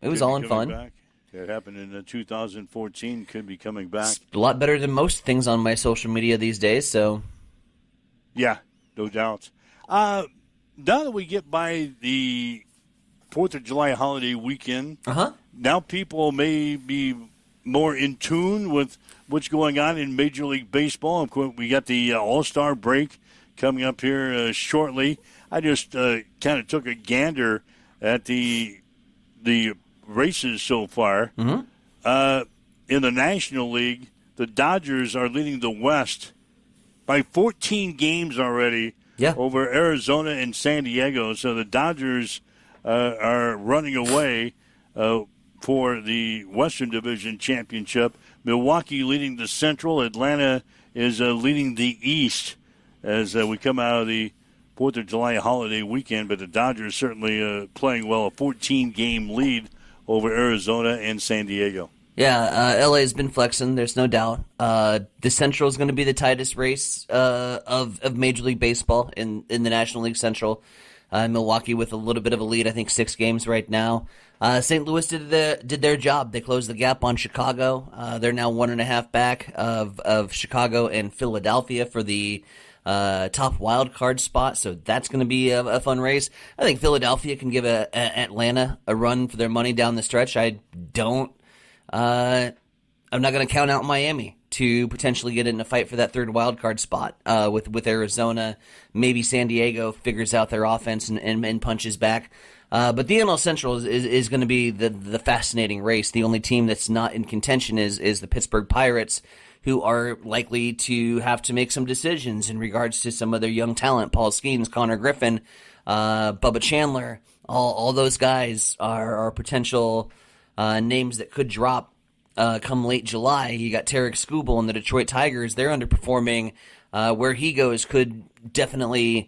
It was all in fun. Back. It happened in 2014. Could be coming back. It's a lot better than most things on my social media these days. So, yeah, no doubt. Now that we get by the 4th of July holiday weekend, now people may be more in tune with what's going on in Major League Baseball. Of course, we got the All-Star break coming up here shortly. I just kind of took a gander at the races so far. In the National League, the Dodgers are leading the West by 14 games already over Arizona and San Diego. So the Dodgers are running away for the Western Division Championship. Milwaukee leading the Central. Atlanta is leading the East as we come out of the 4th of July holiday weekend, but the Dodgers certainly playing well, a 14-game lead over Arizona and San Diego. Yeah, LA has been flexing, there's no doubt. The Central is going to be the tightest race of Major League Baseball in the National League Central. Milwaukee with a little bit of a lead, I think 6 games right now. St. Louis did their job. They closed the gap on Chicago. They're now 1.5 back of Chicago and Philadelphia for the top wild card spot, so that's going to be a fun race. I think Philadelphia can give Atlanta a run for their money down the stretch. I'm not going to count out Miami to potentially get in a fight for that third wild card spot with Arizona. Maybe San Diego figures out their offense and punches back. But the NL Central is going to be the fascinating race. The only team that's not in contention is the Pittsburgh Pirates, who are likely to have to make some decisions in regards to some of their young talent. Paul Skeens, Connor Griffin, Bubba Chandler, all those guys are potential names that could drop come late July. You got Tarek Skubal and the Detroit Tigers. They're underperforming. Where he goes could definitely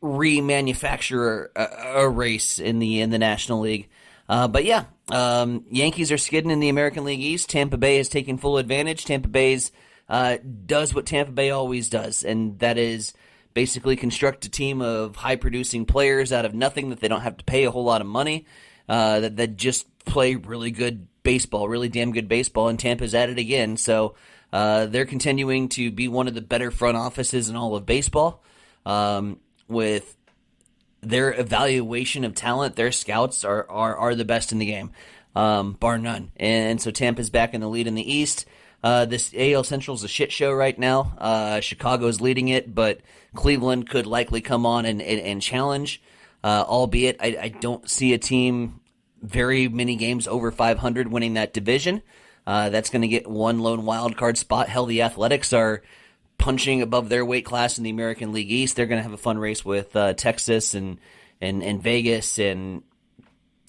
remanufacture a race in the National League. But yeah, Yankees are skidding in the American League East. Tampa Bay has taken full advantage. Tampa Bay's does what Tampa Bay always does, and that is basically construct a team of high-producing players out of nothing that they don't have to pay a whole lot of money, that just play really good baseball, really damn good baseball, and Tampa's at it again. So they're continuing to be one of the better front offices in all of baseball. With their evaluation of talent, their scouts are the best in the game, bar none. And so Tampa's back in the lead in the East. This AL Central is a shit show right now. Chicago's leading it, but Cleveland could likely come on and challenge, albeit I don't see a team very many games over 500 winning that division. That's going to get one lone wild card spot. Hell, the Athletics are punching above their weight class in the American League East. They're going to have a fun race with Texas and Vegas and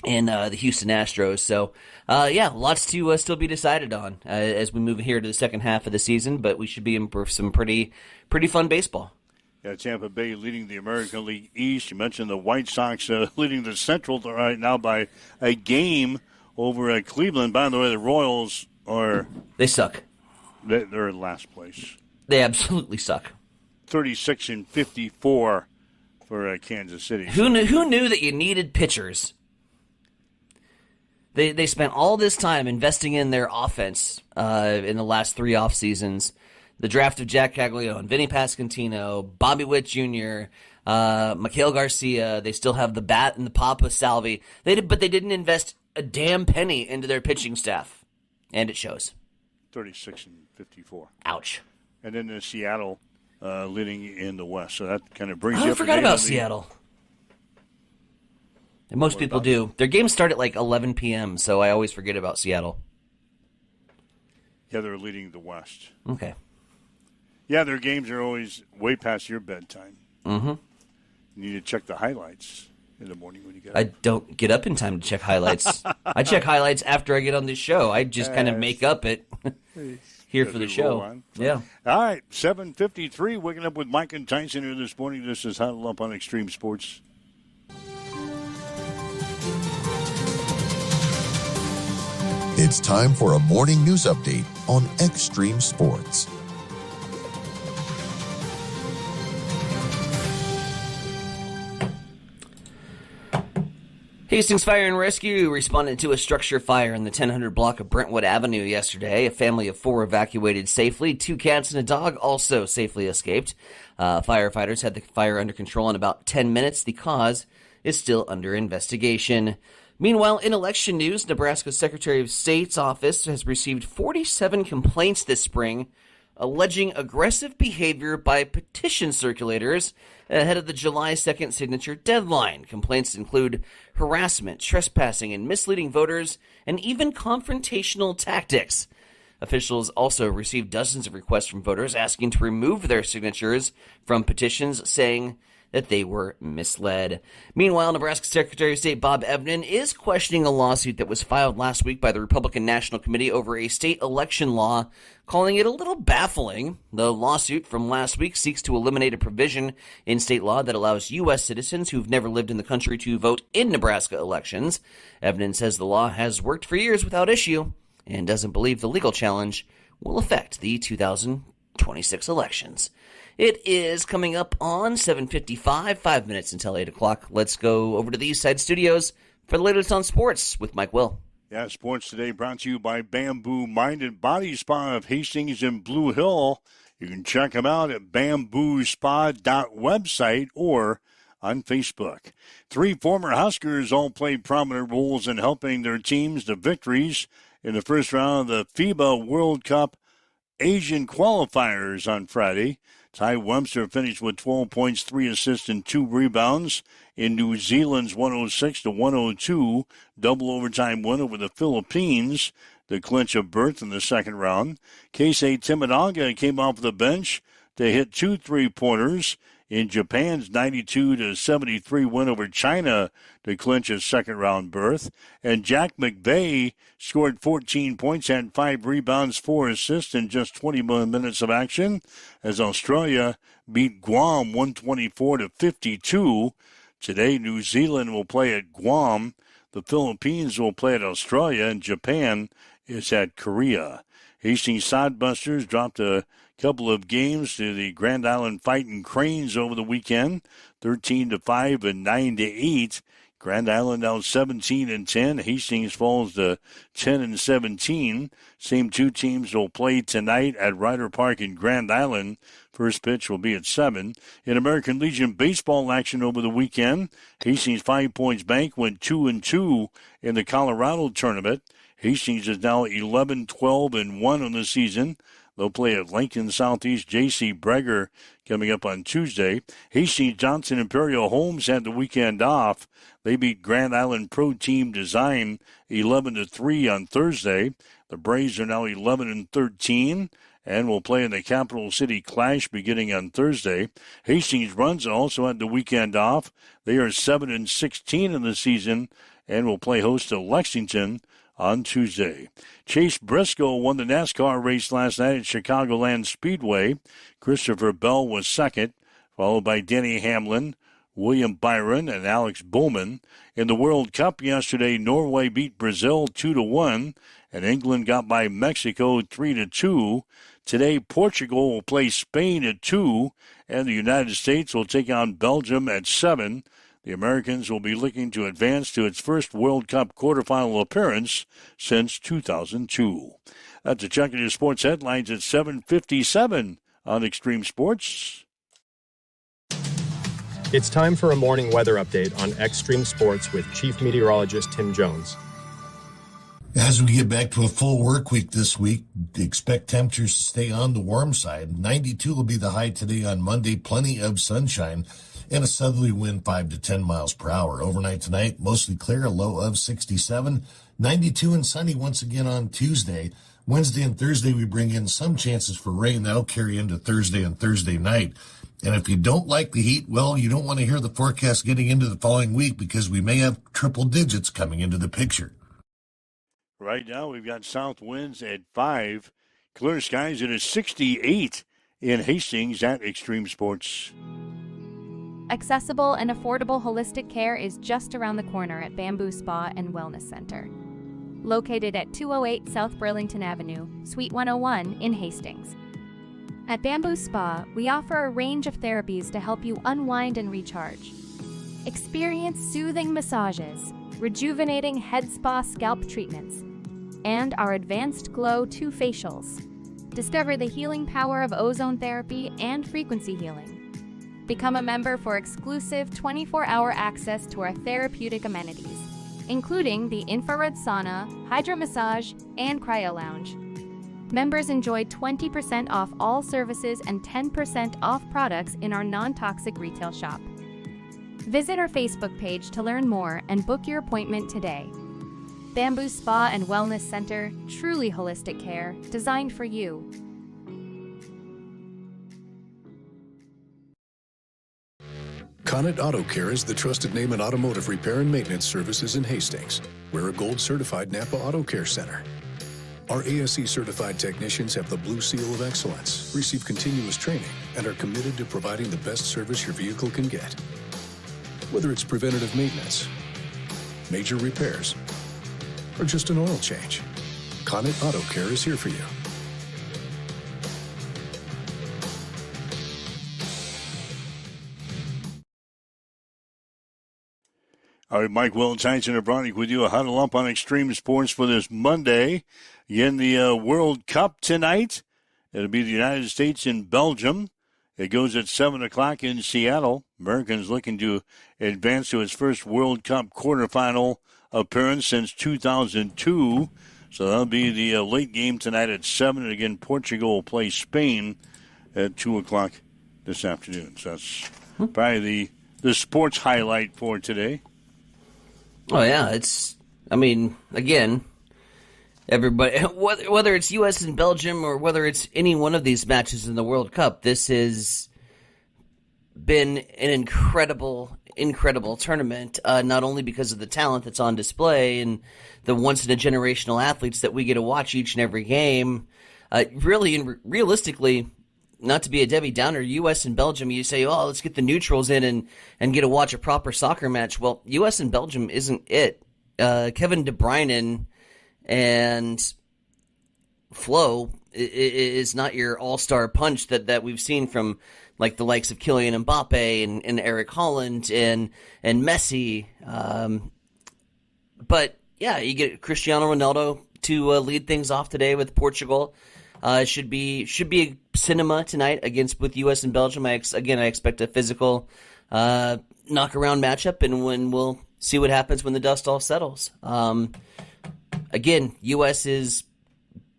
the Houston Astros. So, yeah, lots to still be decided on as we move here to the second half of the season, but we should be in for some pretty fun baseball. Yeah, Tampa Bay leading the American League East. You mentioned the White Sox leading the Central right now by a game over at Cleveland. By the way, the Royals they suck. They're in last place. They absolutely suck. 36-54 for Kansas City. Who knew that you needed pitchers? They spent all this time investing in their offense in the last 3 off seasons. The draft of Jack Caglione, Vinny Pasquantino, Bobby Witt Jr., Mikael Garcia. They still have the bat and the pop of Salvi. But they didn't invest a damn penny into their pitching staff, and it shows. 36-54. Ouch. And then Seattle leading in the West. So that kind of brings you up. I forgot about Seattle. And most people do. Their games start at like 11 p.m., so I always forget about Seattle. Yeah, they're leading the West. Okay. Yeah, their games are always way past your bedtime. Mm-hmm. You need to check the highlights in the morning when you get up. I don't get up in time to check highlights. I check highlights after I get on this show. I just kind of make up it here for the show. Yeah. All right, 7:53. Waking up with Mike and Tyson here this morning. This is Huddle Up on Extreme Sports. It's time for a morning news update on Extreme Sports. Hastings Fire and Rescue responded to a structure fire in the 1000 block of Brentwood Avenue yesterday. A family of 4 evacuated safely. 2 cats and a dog also safely escaped. Firefighters had the fire under control in about 10 minutes. The cause is still under investigation. Meanwhile, in election news, Nebraska's Secretary of State's office has received 47 complaints this spring alleging aggressive behavior by petition circulators ahead of the July 2nd signature deadline. Complaints include harassment, trespassing, and misleading voters, and even confrontational tactics. Officials also received dozens of requests from voters asking to remove their signatures from petitions, saying that they were misled. Meanwhile, Nebraska Secretary of State Bob Evnen is questioning a lawsuit that was filed last week by the Republican National Committee over a state election law, calling it a little baffling. The lawsuit from last week seeks to eliminate a provision in state law that allows U.S. citizens who've never lived in the country to vote in Nebraska elections. Evnen says the law has worked for years without issue and doesn't believe the legal challenge will affect the 2026 elections. It is coming up on 7:55, 5 minutes until 8 o'clock. Let's go over to the East Side Studios for the latest on sports with Mike Will. Yeah, Sports Today brought to you by Bamboo Mind and Body Spa of Hastings and Blue Hill. You can check them out at bamboospa.website or on Facebook. 3 former Huskers all played prominent roles in helping their teams to victories in the first round of the FIBA World Cup Asian qualifiers on Friday. Ty Webster finished with 12 points, 3 assists, and 2 rebounds in New Zealand's 106-102 double overtime win over the Philippines to clinch a berth in the second round. Keisei Timidaga came off the bench to hit 2 3-pointers in Japan's 92-73 win over China to clinch a second-round berth. And Jack McVeigh scored 14 points, had 5 rebounds, 4 assists in just 21 minutes of action as Australia beat Guam 124-52. Today, New Zealand will play at Guam. The Philippines will play at Australia, and Japan is at Korea. Hastings Sodbusters dropped a couple of games to the Grand Island Fighting Cranes over the weekend, 13-5 and 9-8. Grand Island now 17-10. Hastings falls to 10-17. Same 2 teams will play tonight at Ryder Park in Grand Island. First pitch will be at 7. In American Legion baseball action over the weekend, Hastings 5 Points Bank went 2-2 in the Colorado tournament. Hastings is now 11-12-1 on the season. They'll play at Lincoln Southeast J.C. Breger coming up on Tuesday. Hastings Johnson Imperial Homes had the weekend off. They beat Grand Island Pro Team Design 11-3 on Thursday. The Braves are now 11-13 and will play in the Capital City Clash beginning on Thursday. Hastings Runza also had the weekend off. They are 7-16 in the season and will play host to Lexington on Tuesday. Chase Briscoe won the NASCAR race last night at Chicagoland Speedway. Christopher Bell was second, followed by Denny Hamlin, William Byron, and Alex Bowman. In the World Cup yesterday, Norway beat Brazil 2-1, and England got by Mexico 3-2. Today, Portugal will play Spain at 2, and the United States will take on Belgium at 7. The Americans will be looking to advance to its first World Cup quarterfinal appearance since 2002. That's a check of your sports headlines at 7:57 on Extreme Sports. It's time for a morning weather update on Extreme Sports with Chief Meteorologist Tim Jones. As we get back to a full work week this week, expect temperatures to stay on the warm side. 92 will be the high today on Monday. Plenty of sunshine and a southerly wind 5 to 10 miles per hour. Overnight tonight, mostly clear, a low of 67. 92 and sunny once again on Tuesday. Wednesday and Thursday, we bring in some chances for rain. That'll carry into Thursday and Thursday night. And if you don't like the heat, well, you don't want to hear the forecast getting into the following week because we may have triple digits coming into the picture. Right now, we've got south winds at 5. Clear skies at a 68 in Hastings at Extreme Sports. Accessible and affordable holistic care is just around the corner at Bamboo Spa and Wellness Center. Located at 208 South Burlington Avenue, Suite 101 in Hastings. At Bamboo Spa, we offer a range of therapies to help you unwind and recharge. Experience soothing massages, rejuvenating head spa scalp treatments, and our Advanced Glow 2 facials. Discover the healing power of ozone therapy and frequency healing. Become a member for exclusive 24-hour access to our therapeutic amenities, including the infrared sauna, hydro massage, and cryo lounge. Members enjoy 20% off all services and 10% off products in our non-toxic retail shop. Visit our Facebook page to learn more and book your appointment today. Bamboo Spa and Wellness Center, truly holistic care, designed for you. Connet Auto Care is the trusted name in automotive repair and maintenance services in Hastings. We're a gold-certified Napa Auto Care Center. Our ASE-certified technicians have the Blue Seal of Excellence, receive continuous training, and are committed to providing the best service your vehicle can get. Whether it's preventative maintenance, major repairs, or just an oil change, Connet Auto Care is here for you. All right, Mike Will, Tyson and Bronick with you. A huddle up on Extreme Sports for this Monday. Again, the World Cup tonight. It'll be the United States and Belgium. It goes at 7 o'clock in Seattle. Americans looking to advance to its first World Cup quarterfinal appearance since 2002. So that'll be the late game tonight at 7. And again, Portugal will play Spain at 2 o'clock this afternoon. So that's probably the sports highlight for today. Oh, yeah. Again, everybody, whether it's U.S. and Belgium or whether it's any one of these matches in the World Cup, this has been an incredible tournament, not only because of the talent that's on display and the once-in-a-generational athletes that we get to watch each and every game. Really and realistically, not to be a Debbie Downer, U.S. and Belgium, you say, oh, let's get the neutrals in and get to watch a proper soccer match. Well, U.S. and Belgium isn't it. Kevin De Bruyne and Flo is not your all-star punch that we've seen from like the likes of Kylian Mbappe and Eric Haaland and Messi. But, yeah, you get Cristiano Ronaldo to lead things off today with Portugal. Should be a cinema tonight with U.S. and Belgium. I expect a physical knock-around matchup, and we'll see what happens when the dust all settles. Again, U.S. is,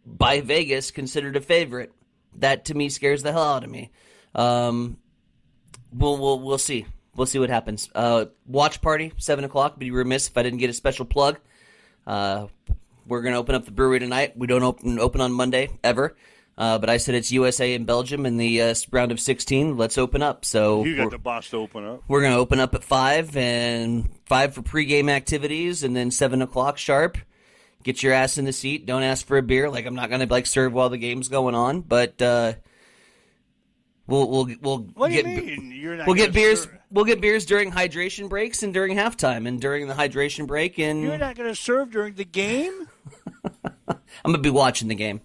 by Vegas, considered a favorite. That, to me, scares the hell out of me. We'll see. We'll see what happens. Watch party, 7 o'clock. Be remiss if I didn't get a special plug. We're going to open up the brewery tonight. We don't open on Monday, ever. But I said it's USA and Belgium in the round of 16. Let's open up. So you got the boss to open up. We're going to open up at 5 for pregame activities, and then 7 o'clock sharp. Get your ass in the seat. Don't ask for a beer. I'm not going to serve while the game's going on. But we'll get beers. Serve? We'll get beers during hydration breaks and during halftime and during the hydration break. And you're not going to serve during the game? I'm going to be watching the game.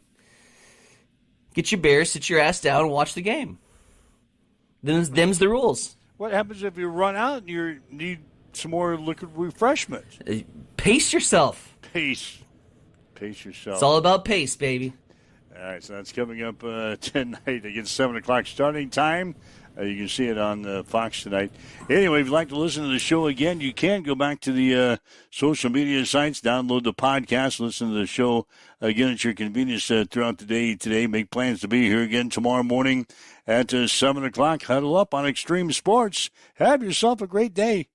Get your beer, sit your ass down, and watch the game. Them's the rules. What happens if you run out and you need some more liquid refreshment? Pace yourself. Pace yourself. It's all about pace, baby. All right, so that's coming up tonight against 7 o'clock starting time. You can see it on Fox tonight. Anyway, if you'd like to listen to the show again, you can go back to the social media sites, download the podcast, listen to the show again at your convenience throughout the day today. Make plans to be here again tomorrow morning at 7 o'clock. Huddle up on Extreme Sports. Have yourself a great day.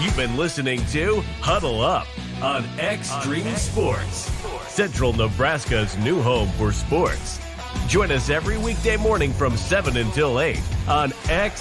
You've been listening to Huddle Up on Extreme Sports, Central Nebraska's new home for sports. Join us every weekday morning from 7 until 8 on X